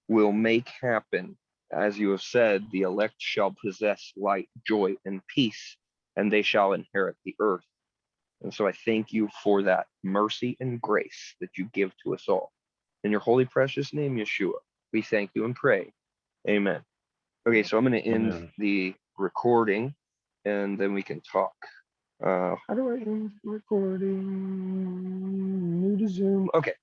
will make happen, as you have said, the elect shall possess light, joy, and peace, and they shall inherit the earth. And so I thank you for that mercy and grace that you give to us all. In your holy precious name, Yeshua, we thank you and pray. Amen. Okay, so I'm going to end Amen. the recording and then we can talk. How do I end the recording? New to Zoom. Okay.